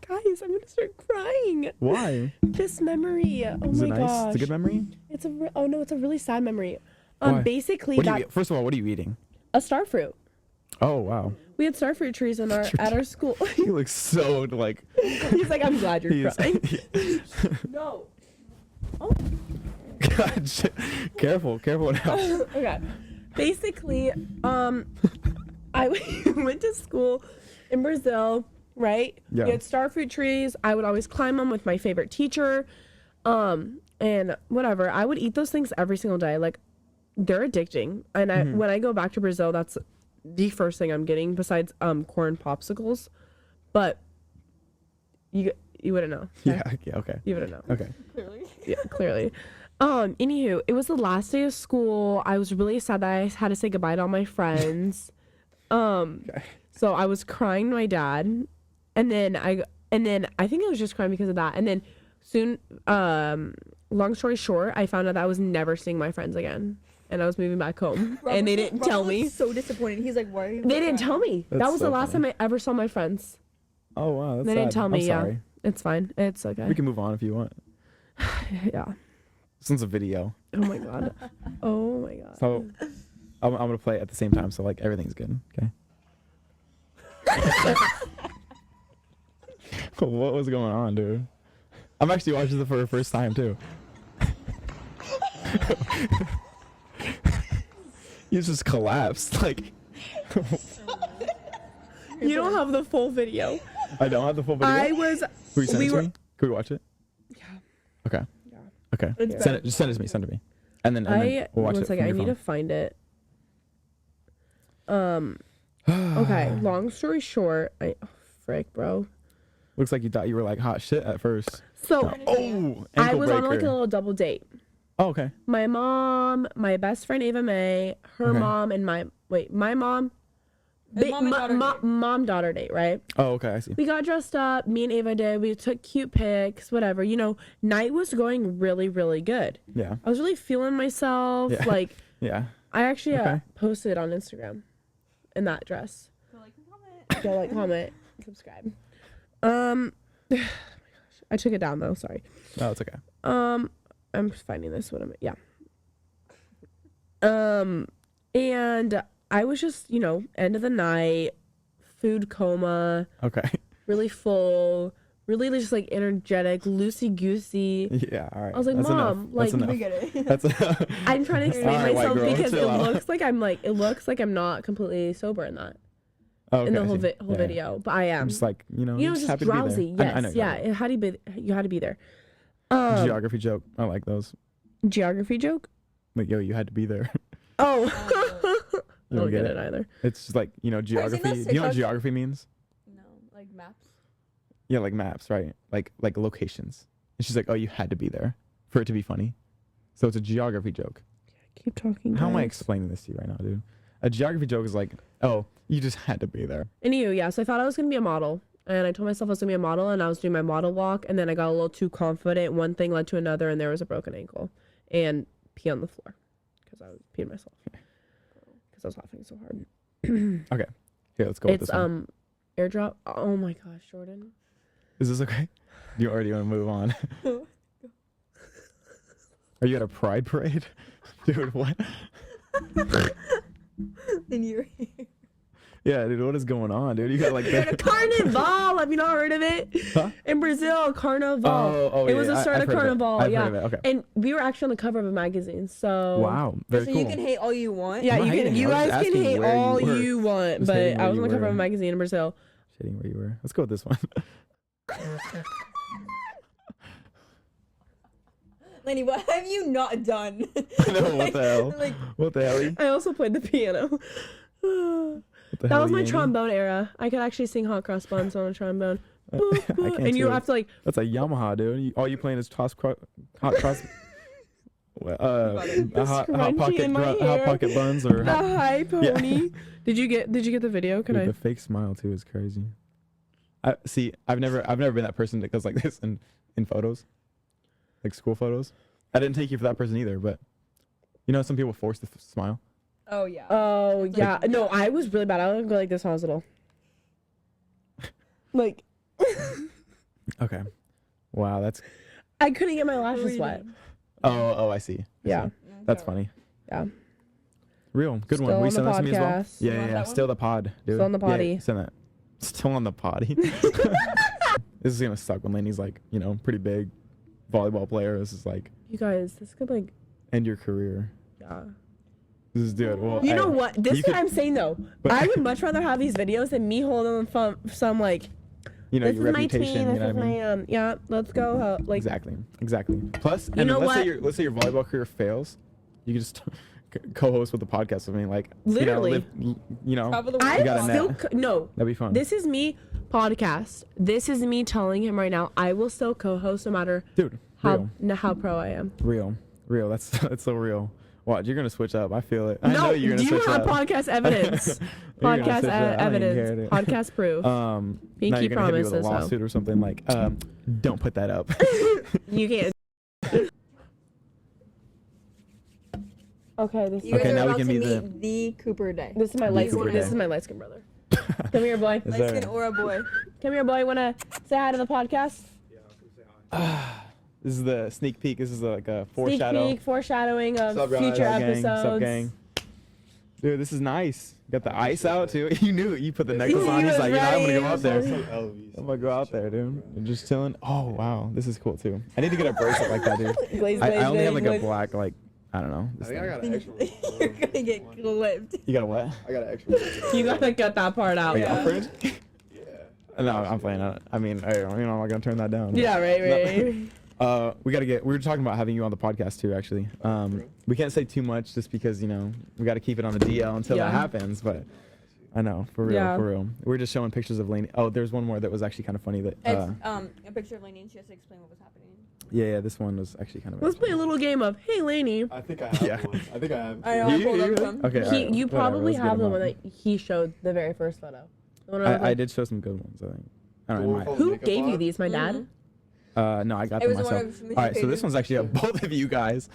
Guys, I'm gonna start crying. Why? This memory. Oh Is my it nice? gosh. It's a good memory. It's oh no, it's a really sad memory. Why? Basically What do that you, first of all, what are you eating? a star fruit. Oh wow, We had star fruit trees at our school. you look so like. He's like, I'm glad you're He's- crying. No. God, shit. Careful now. Okay. Basically, I went to school in Brazil, right? Yeah. We had star fruit trees. I would always climb them with my favorite teacher. And whatever. I would eat those things every single day. Like, they're addicting. And when I go back to Brazil, that's the first thing I'm getting besides corn popsicles. But you wouldn't know. Okay? Yeah. Okay. You wouldn't know. Okay. Clearly. Yeah, clearly. Anywho, it was the last day of school. I was really sad that I had to say goodbye to all my friends. Okay. So I was crying to my dad, and then I think I was just crying because of that. And then soon, long story short, I found out that I was never seeing my friends again, and I was moving back home, and they didn't tell me. So disappointed. He's like, "Why are you?" They didn't tell me. That's That was so the last funny. time I ever saw my friends. Oh wow, that's They didn't sad. tell me. I'm Yeah, sorry. it's fine. It's okay. We can move on if you want. Yeah. This one's a video, Oh my god. Oh my god. so I'm gonna play it at the same time, so like everything's good. Okay. What was going on, dude? I'm actually watching it for the first time too. You just collapsed. Like, You don't have the full video. I don't have the full video. I was. Can we send we it to were- me? Can we watch it? Yeah. Okay. Yeah. Okay. It's Send it. Just send it to me. Send it to me. And then we'll watch one it. second, I need to find it. Okay. Long story short, frick, bro. Looks like you thought you were like hot shit at first. So Oh, I ankle was breaker. on like a little double date. Oh, okay. My mom, my best friend Ava May, her Okay. mom, and my mom. And mom and daughter date. Mom-daughter date, right? Oh, okay. I see. We got dressed up. Me and Ava did. We took cute pics, whatever. You know, night was going really, really good. Yeah. I was really feeling myself. Yeah. Like, Yeah. I actually Okay. posted it on Instagram in that dress. Go like and comment. Go like, comment, subscribe. Oh my gosh. I took it down though. Sorry. No, it's okay. I'm finding this. What am I? Yeah. And I was just, you know, end of the night, food coma, Okay. really full, really just like energetic, loosey goosey. Yeah. All right. I was like, That's Mom, enough. like, That's enough. We get it. That's enough. I'm trying to explain All right, white myself girl, because chill it out. looks like I'm not completely sober in that Oh, okay, in the I whole see. whole Yeah. video, but I am. I'm just like, you know, just happy drowsy. to be there. Yes, I know you yeah. are. It had to be. You had to be there. Geography joke. I like those. Geography joke. Like, yo, you had to be there. Oh, You I don't get it? it either. It's just like, you know, geography. those Do you know what TikToks? geography means? No, like maps. Yeah, like maps, right? Like locations. And she's like, oh, you had to be there for it to be funny. So it's a geography joke. Keep talking. How am I guys. explaining this to you right now, dude? A geography joke is like, oh, you just had to be there. Anywho, yeah. So I thought I was gonna be a model, and I told myself I was gonna be a model, and I was doing my model walk, and then I got a little too confident. One thing led to another, and there was a broken ankle, and pee on the floor because I was peeing myself because I was laughing so hard. Okay. Here, let's go with It's this one. airdrop. Oh my gosh, Jordan. Is this okay? Do you already want to move on? Are you at a pride parade? Dude, what? In your Yeah, dude, what is going on, dude? You got like At a that. carnival. Have you not heard of it? Huh? In Brazil, carnival. Oh, It was yeah, a start I've of heard of it. carnival. I've Yeah. heard of it, okay. And we were actually on the cover of a magazine. So Wow, very so cool. you can hate all you want. yeah, I'm not you can. hating. You I was guys can asking hate where you all were. you want, Just but hating I where was on you the cover of a were. magazine in Brazil. Shitting where you were. Let's go with this one. Lainey, what have you not done? No, what the hell? Like, What the hell? I also played the piano. What the That hell, was my Yanny? trombone era. I could actually sing hot cross buns on a trombone. I Boop, boop. can't And you too. have to like, That's a Yamaha, dude. All you playing is hot cross. hot hair. pocket buns or The high pony. Yeah. Did you get the video? Dude, the fake smile too is crazy. I've never been that person that goes like this in photos, like school photos. I didn't take you for that person either, but you know some people force the smile. Oh yeah. Oh yeah. No, I was really bad. I would go like this when I was little. Like. Okay. Wow, that's. I couldn't get my lashes wet. Oh, I see. Yeah. That's funny. Yeah. Real good Still one. Will you on send the that to me as well? podcast. Yeah. Still the pod, dude. Still on the potty. Yeah, send that. Still on the potty. This is gonna suck when Lainey's like, pretty big volleyball player. This is like. You guys, this could like. End your career. Yeah. This is dude. Well, You know what? This is what I'm saying though. But- I would much rather have these videos than me holding them some like. Your This is my reputation. team. You This know is what I mean? my yeah. Let's go. Like Exactly. Plus, You know let's what? say your volleyball career fails, you can just co-host with the podcast with me, like Literally. Travel the world. I You got a will still net. no. That'd be fun. This is me podcast. This is me telling him right now. I will still co-host no matter Dude, how pro I am. real. That's so real. Watch, you're gonna switch up. I feel it. I know No, you're do gonna you switch have up. podcast evidence? You're gonna Podcast switch up. I don't even evidence. care, dude. Podcast proof. Now Pinky you're gonna hit me promise with a this, though. lawsuit or something like, don't put that up. You can't. Okay, this You guys Okay, are now we about can to be meet the Cooper Day. is my light Cooper skin. This Day. is my light skin brother. Come here, boy. Is Light there- skin or a boy. Come here, boy. Wanna say hi to the podcast? This is the sneak peek. This is like a foreshadow. Sneak peek, foreshadowing of Sup, guys? future Sup, gang? episodes. Sup, gang? Dude, this is nice. Got the ice out too. You knew it. You put the necklace He on. He's was like, I'm gonna ready. go out there. Elvis. I'm gonna go out there, dude. I'm just chilling. Oh wow, this is cool too. I need to get a bracelet like that, dude. Glaze, I glaze, only have like glaze, a black, like I don't know. I this think I thing. got an extra one. You're gonna get clipped. You got a what? I got an extra one. You gotta cut that part out. Are you Yeah. offered? Yeah. No, I'm playing it. I mean, hey, I'm not gonna turn that down. Yeah, right. We were talking about having you on the podcast too, actually. We can't say too much just because, we got to keep it on the DL until Yeah. that happens, but I know, for real, Yeah. for real. We're just showing pictures of Lainey. Oh, there's one more that was actually kind of funny that, It's a picture of Lainey and she has to explain what was happening. yeah, this one was actually kind of. Let's play a little game of Hey Lainey. I think I have Yeah. one. I think I have. I know. two. I pulled up some. Okay, alright, You whatever, probably let's get have the them one up. that he showed the very first photo. The one where I was did show some good ones, I think. I don't The know. one I called Who Makeup gave you On? these? My dad? Mhm. No, I got It them was one myself. of Mr. All right, so Page's. this one's actually of both of you guys.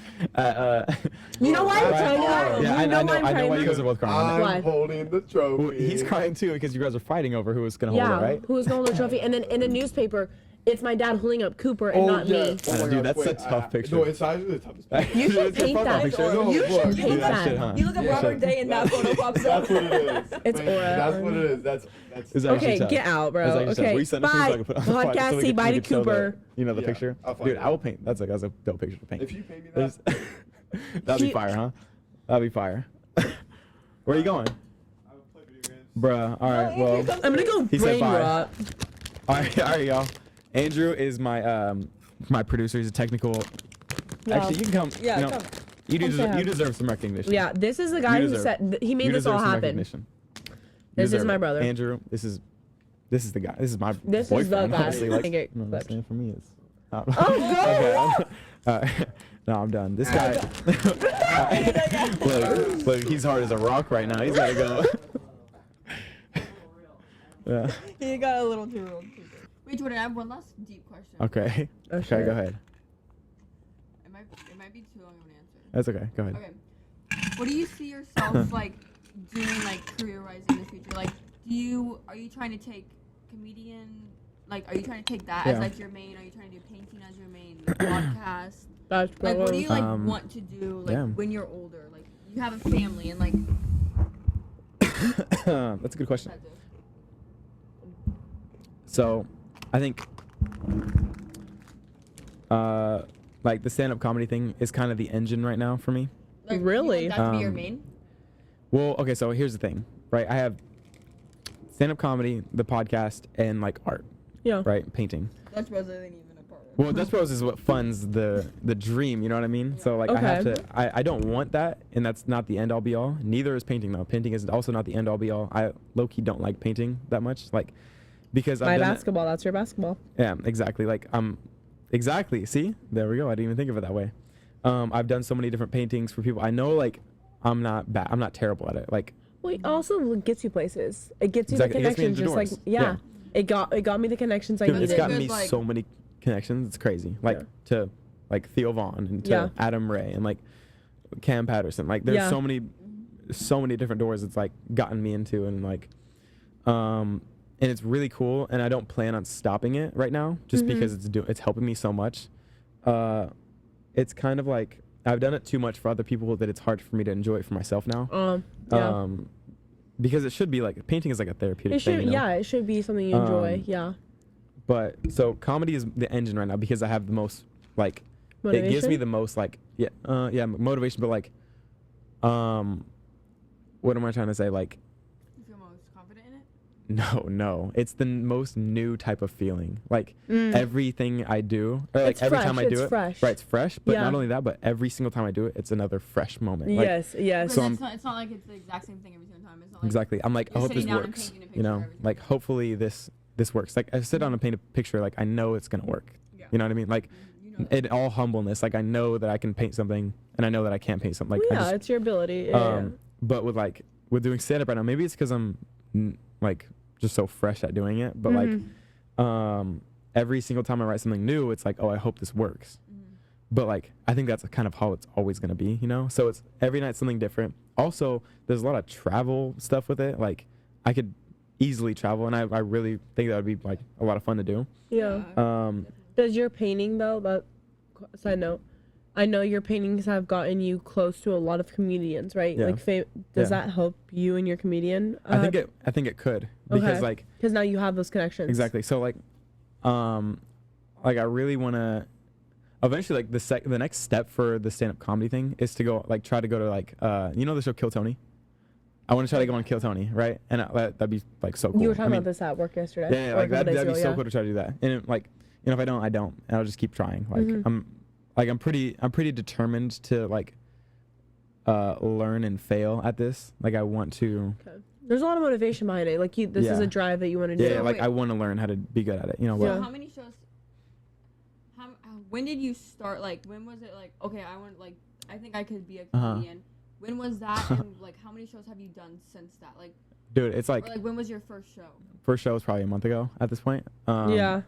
You know why I'm Right. telling you that? Yeah, You I know why I'm why telling you you guys that? are both crying. I'm Why? holding the trophy. Well, he's crying too because you guys are fighting over who was gonna hold Yeah, it, right? who's going to the trophy? And then in the newspaper, it's my dad holding up Cooper and not me. Oh my Dude, gosh, that's a wait, tough picture. No, it's actually the toughest picture. You should It's your paint profile that. picture. No, You look, should look, paint do that that. shit, huh? You look at Yeah. Robert Day and that photo pops up. That's what it is. It's Man, aura. That's what it is. That's Is that Okay, actually tough? get out, bro. That's actually tough. Okay, Will you send it to me so I bye. can put it on the pod so Podcast, we say can- bye we to can show the- Cooper. the Yeah, picture? I'll find Dude, it. I will paint. That's a dope picture to paint. If you pay me that, There's- That'd be He- fire, huh? That'd be fire. Where are you going? I would play video games. Bruh, alright, Andrew, well. come I'm going to go He said brain bye. rot. Alright, y'all. Andrew is my producer. He's a technical. Yeah. Actually, you can come. Yeah, you know, come. you Come say hi. deserve some recognition. Yeah, this is the guy You who deserve- said he made You this deserve all some happen. recognition. You This is deserve my it. brother. Andrew, this is the guy. This is my This is the boyfriend, guy. honestly. Like, Okay, you know what I'm clipped. saying? For me, it's. Oh, No, I'm done. This guy. look, he's hard as a rock right now. He's gotta go. Yeah. You got a little too real. Wait, Jordan, I have one last deep question. Okay. Oh, Okay, sure. go ahead. It might be too long of an answer. That's okay. Go ahead. Okay. What do you see yourself like doing like career-wise in the future? Like, are you trying to take comedian? Like, are you trying to take that as Yeah. like your main? Are you trying to do painting as your main? Podcast? That's Like, what do you like Um, want to do like yeah. when you're older? Like, you have a family and like. That's a good question. So, I think, like the stand-up comedy thing is kind of the engine right now for me. Like, Really? You want that to be your Um, main? Well, okay, so here's the thing, right? I have stand-up comedy, the podcast, and like art, Yeah. right? Painting. Dutch Bros isn't even a part of it. Well, Dutch Bros is what funds the dream, you know what I mean? So like I have Okay. to, I don't want that, and that's not the end all be all. Neither is painting though. Painting is also not the end all be all. I low-key don't like painting that much, like because My I've done it- basketball. That's your basketball. Yeah, exactly. Like exactly. See, there we go. I didn't even think of it that way. I've done so many different paintings for people. I know like I'm not bad. I'm not terrible at it. Like Well, it also gets you places. It gets you Exactly. It the gets me connections. into Just like doors. it got me the connections I dude, needed. it's gotten Good, me like- so many connections. It's crazy. Like to like Theo Vaughn and to Yeah. Adam Ray and like Cam Patterson. Like there's Yeah. so many different doors it's like gotten me into, and like and it's really cool, and I don't plan on stopping it right now just Mhm. because it's helping me so much. It's kind of like I've done it too much for other people that it's hard for me to enjoy it for myself now. Yeah. Because it should be like painting is like a therapeutic It should, thing. You know? yeah, it should be something you enjoy. Yeah. But so comedy is the engine right now because I have the most like Motivation? it gives me the most like motivation, but like what am I trying to say? Like You feel most confident in it? no, it's the most new type of feeling. Like Mm. everything I do, or like It's every fresh, time I it's do it, fresh. right? It's fresh, but Yeah. not only that, but every single time I do it, it's another fresh moment. Like, Yes. Yes. So Because it's not like it's the exact same thing every single time. It's not like exactly. I'm like, I you're hope this sitting down and works. painting a You know, picture every like single hopefully this works. Like I sit down and paint a picture, like I know it's gonna work. Yeah. You know what I mean? Like You know that. in all humbleness, like I know that I can paint something, and I know that I can't paint something. Like Well, I yeah, just, it's your ability. Yeah. but with doing stand up right now, maybe it's because I'm like just so fresh at doing it. But Mhm. like every single time I write something new, it's like, oh, I hope this works. Mhm. But like I think that's kind of how it's always gonna be, you know. So it's every night something different. Also, there's a lot of travel stuff with it. Like I could easily travel, and I really think that would be like a lot of fun to do. Yeah. Um, Does your painting though? That side note, I know your paintings have gotten you close to a lot of comedians, right? Yeah. Like, does Yeah. that help you and your comedian? I think it could because okay. like because now you have those connections. exactly. So like I really want to eventually like the next step for the stand up comedy thing is to go like try to go to like you know the show Kill Tony. I want to try to go on Kill Tony, right? And that'd be like so cool. You were talking I mean, about this at work yesterday. yeah, or like a couple that'd days be ago, so yeah. cool to try to do that. And it, like you know, if I don't, and I'll just keep trying. Like Mhm. I'm pretty determined to like learn and fail at this. Like I want to. Okay. There's a lot of motivation behind it. Like this is Yeah. a drive that you want to do. Yeah, So like wait. I want to learn how to be good at it. You know, So Yeah. how many shows? When did you start? Like, when was it? Like, okay, I think I could be a Uh-huh. comedian. When was that? And like, how many shows have you done since that? Like, dude, it's like or, like when was your first show? first show was probably a month ago at this point. Yeah.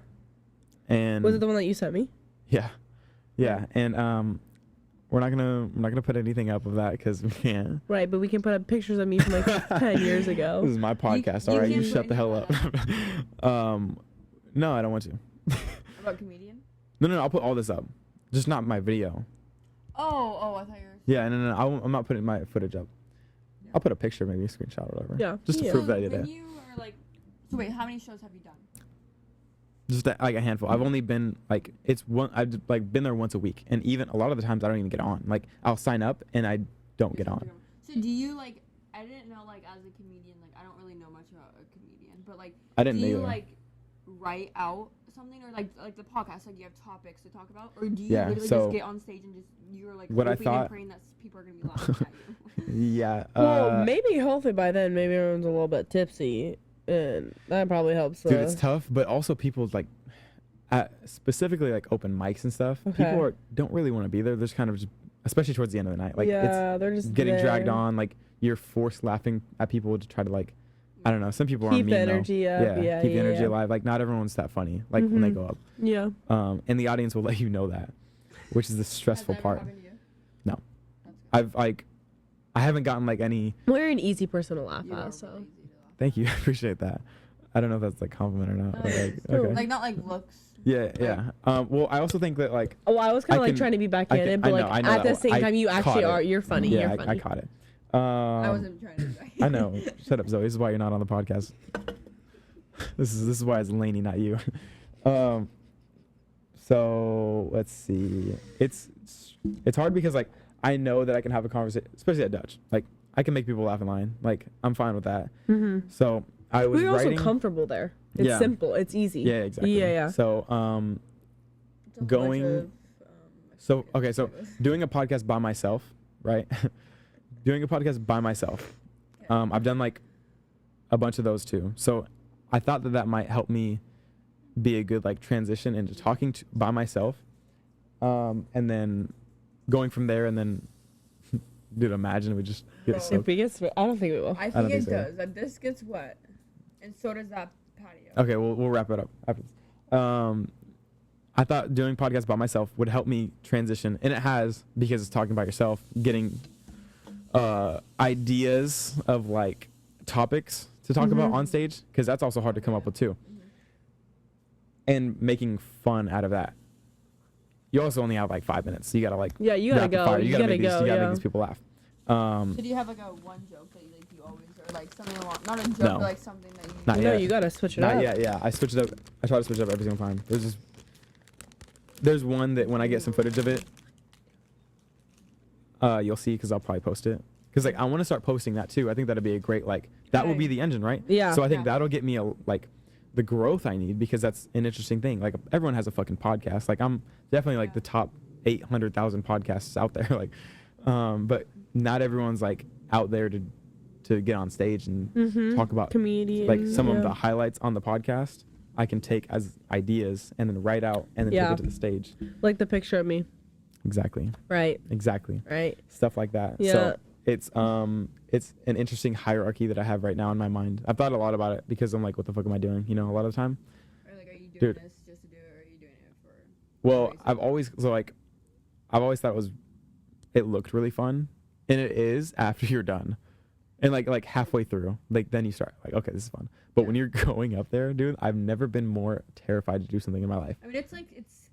And Was it the one that you sent me? yeah, and we're not gonna put anything up of that because we can't. Right, but we can put up pictures of me from like 10 years This ago. is my podcast. you All right, you can't shut put the hell anything up. No, I don't want to. About comedian? No, I'll put all this up, just not my video. Oh, I thought you were. Yeah, no, I'm not putting my footage up. Yeah. I'll put a picture, maybe a screenshot or whatever. Yeah. Just to Yeah. prove that I So did when it. you are like, so wait, how many shows have you done? Just like a handful. I've only been like I've like been there once a week, and even a lot of the times I don't even get on. Like I'll sign up and I don't get on. So do you like? I didn't know like as a comedian, like I don't really know much about a comedian, but like, I didn't do you either. like write out something or like the podcast, like you have topics to talk about, or do you Yeah, literally so just get on stage and just you're like what I hoping thought- and praying that people are gonna be laughing at you? Yeah. Well, maybe hopefully by then, maybe everyone's a little bit tipsy, and that probably helps. dude, it's tough, but also people like, specifically like open mics and stuff. Okay. People don't really want to be there. There's kind of just, especially towards the end of the night, like yeah, they're it's just getting dragged there. on. Like you're forced laughing at people to try to like, I don't know. Some people are Keep mean the though. energy up. Yeah, keep the yeah, energy yeah. alive. Like not everyone's that funny. Like when they Mhm. go up, Yeah. and the audience will let you know that, which is the stressful Has that ever part. happened to you? No. That's good. I haven't gotten like any. Well, you're an easy person to laugh You are at, so. really easy to laugh. Thank you. I appreciate that. I don't know if that's like compliment or not. But, like, Cool. okay. Like not like looks. Yeah. Well, I also think that like. Oh, I was kind I of like can- trying to be I backhanded, can- but I like know- I know at the that same I time, you caught actually it. are. You're funny. Yeah, You're funny. I caught it. I wasn't trying to do that. I know. Shut up, Zoe. This is why you're not on the podcast. This is why it's Lainey, not you. So let's see. It's hard because like I know that I can have a conversation, especially at Dutch. Like I can make people laugh in line. Like I'm fine with that. Mm-hmm. So I was We're also writing. comfortable there. It's Yeah. simple. It's easy. Yeah, exactly. Yeah. So It's a whole Going- bunch of, So okay, so doing a podcast by myself, right? Doing a podcast by myself. I've done like a bunch of those too. So I thought that might help me be a good like transition into talking by myself, and then going from there and then, dude, imagine we just get Bro. soaked. If we get, I don't think we will. I don't think it think so. does. That this gets wet, and so does that patio. Okay, we'll wrap it up after this. I thought doing podcasts by myself would help me transition, and it has, because it's talking about yourself, getting ideas of like topics to talk about on stage, because that's also hard to come up with too, and making fun out of that. You also only have like 5 minutes, so you gotta like Yeah, you gotta rapid go. fire. You gotta make go. these, you gotta Yeah. make these people laugh. So do you have like a one joke that you always, or like something along, not a joke, No. but like something that you? Not No, yet. you gotta switch it Not up. yet. Yeah, I switch it up. I try to switch it up every single time. There's one that when I get some footage of it, you'll see, because I'll probably post it. Because like I want to start posting that too. I think that'd be a great that will be the engine, right? Yeah. So I think Yeah. that'll get me the growth I need, because that's an interesting thing. Like everyone has a fucking podcast. Like I'm definitely like the top 800,000 podcasts out there. Like, but not everyone's like out there to get on stage and talk about Comedian. like some of yeah. the highlights on the podcast. I can take as ideas and then write out and then Yeah. take it to the stage. Like the picture of me. Exactly. Right. Stuff like that. Yeah. So it's an interesting hierarchy that I have right now in my mind. I've thought a lot about it, because I'm like, what the fuck am I doing? You know, a lot of the time. Or like, are you doing Dude. this just to do it, or are you doing it for? Well, reason? I've always thought it looked really fun, and it is after you're done, and like halfway through, like then you start like, okay, this is fun. But when you're going up there, dude, I've never been more terrified to do something in my life. I mean, it's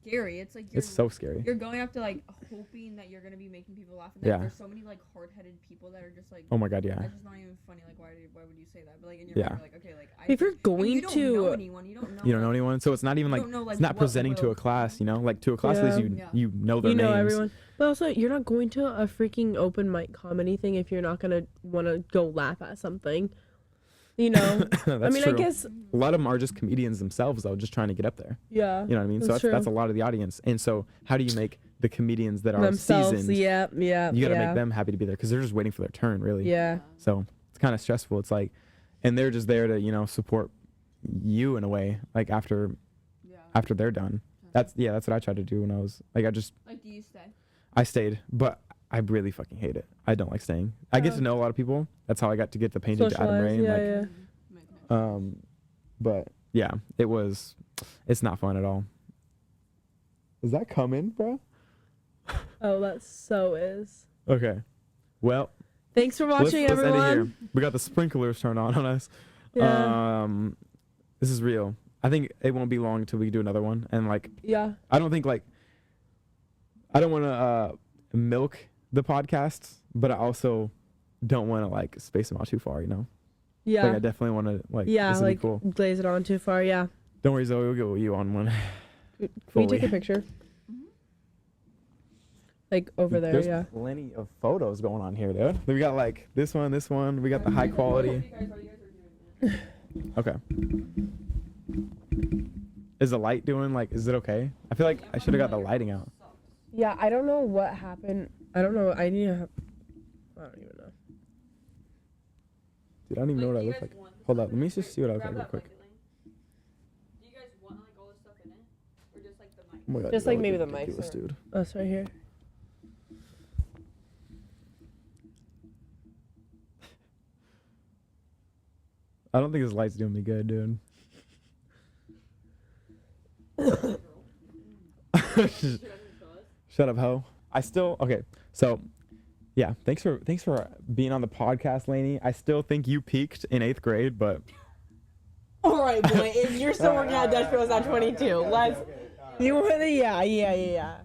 scary. It's like It's so scary. You're going up to like hoping that you're gonna be making people laugh. And Yeah. There's so many like hard-headed people that are just like, Oh my god, yeah. that's just not even funny. Like, why would you say that? But like in your Yeah. mind, you're like, okay, like If you're and going you don't know to- anyone, you don't know. You don't know anyone, so it's not even You like don't know, like, it's not what presenting to will a class, you know, like to a class at Yeah. least you Yeah. you know their You know names. everyone. But also, you're not going to a freaking open mic comedy thing if you're not gonna want to go laugh at something. You know. That's I mean, true. I guess. A lot of them are just comedians themselves, though, just trying to get up there. Yeah. You know what I mean? So That's that's a true. lot of the audience. And so how do you make the comedians that are Themselves. seasoned? Yeah. Yeah. You got to yeah. make them happy to be there, because they're just waiting for their turn, really. Yeah. So it's kind of stressful. It's like, and they're just there to, you know, support you in a way, like after they're done. That's what I tried to do when I was like, Like, do you stay? I stayed, but I really fucking hate it. I don't like staying. I get Oh. to know a lot of people. That's how I got to get the painting to Adam Socialize, Ray. And yeah, like, yeah. But yeah, it's not fun at all. Is that coming, bro? Oh, that so is. Okay. Well, Thanks for watching, let's end it everyone. here. We got the sprinklers turned on us. Yeah. This is real. I think it won't be long till we do another one. And like, Yeah. I don't want to milk the podcasts, but I also don't want to like space them out too far, you know? Yeah. Like I definitely want to like, Yeah. this would Like be cool. glaze it on too far. Yeah. Don't worry, Zoe, we'll get with you on one. Can we take a Fully. picture? Like over there. There's Yeah. plenty of photos going on here, dude. We got like this one. We got the high quality. Okay. Is the light doing like, is it okay? I feel like I should have got the lighting out. Yeah. I don't know what happened. I don't know. I don't even know. Dude, I don't even know what I look like. Hold up. Let me just see what I look like real quick. Do you guys want like all this stuff in it, or just like the mic? Oh my God, Just you like look maybe the mics ridiculous, are- dude. Oh, it's right here. I don't think this light's doing me good, dude. Shut up, ho. Okay. So, yeah, thanks for being on the podcast, Lainey. I still think you peaked in 8th grade, but All right, boy. If you're still working at Dutch Bros at 22, let's. You want the yeah.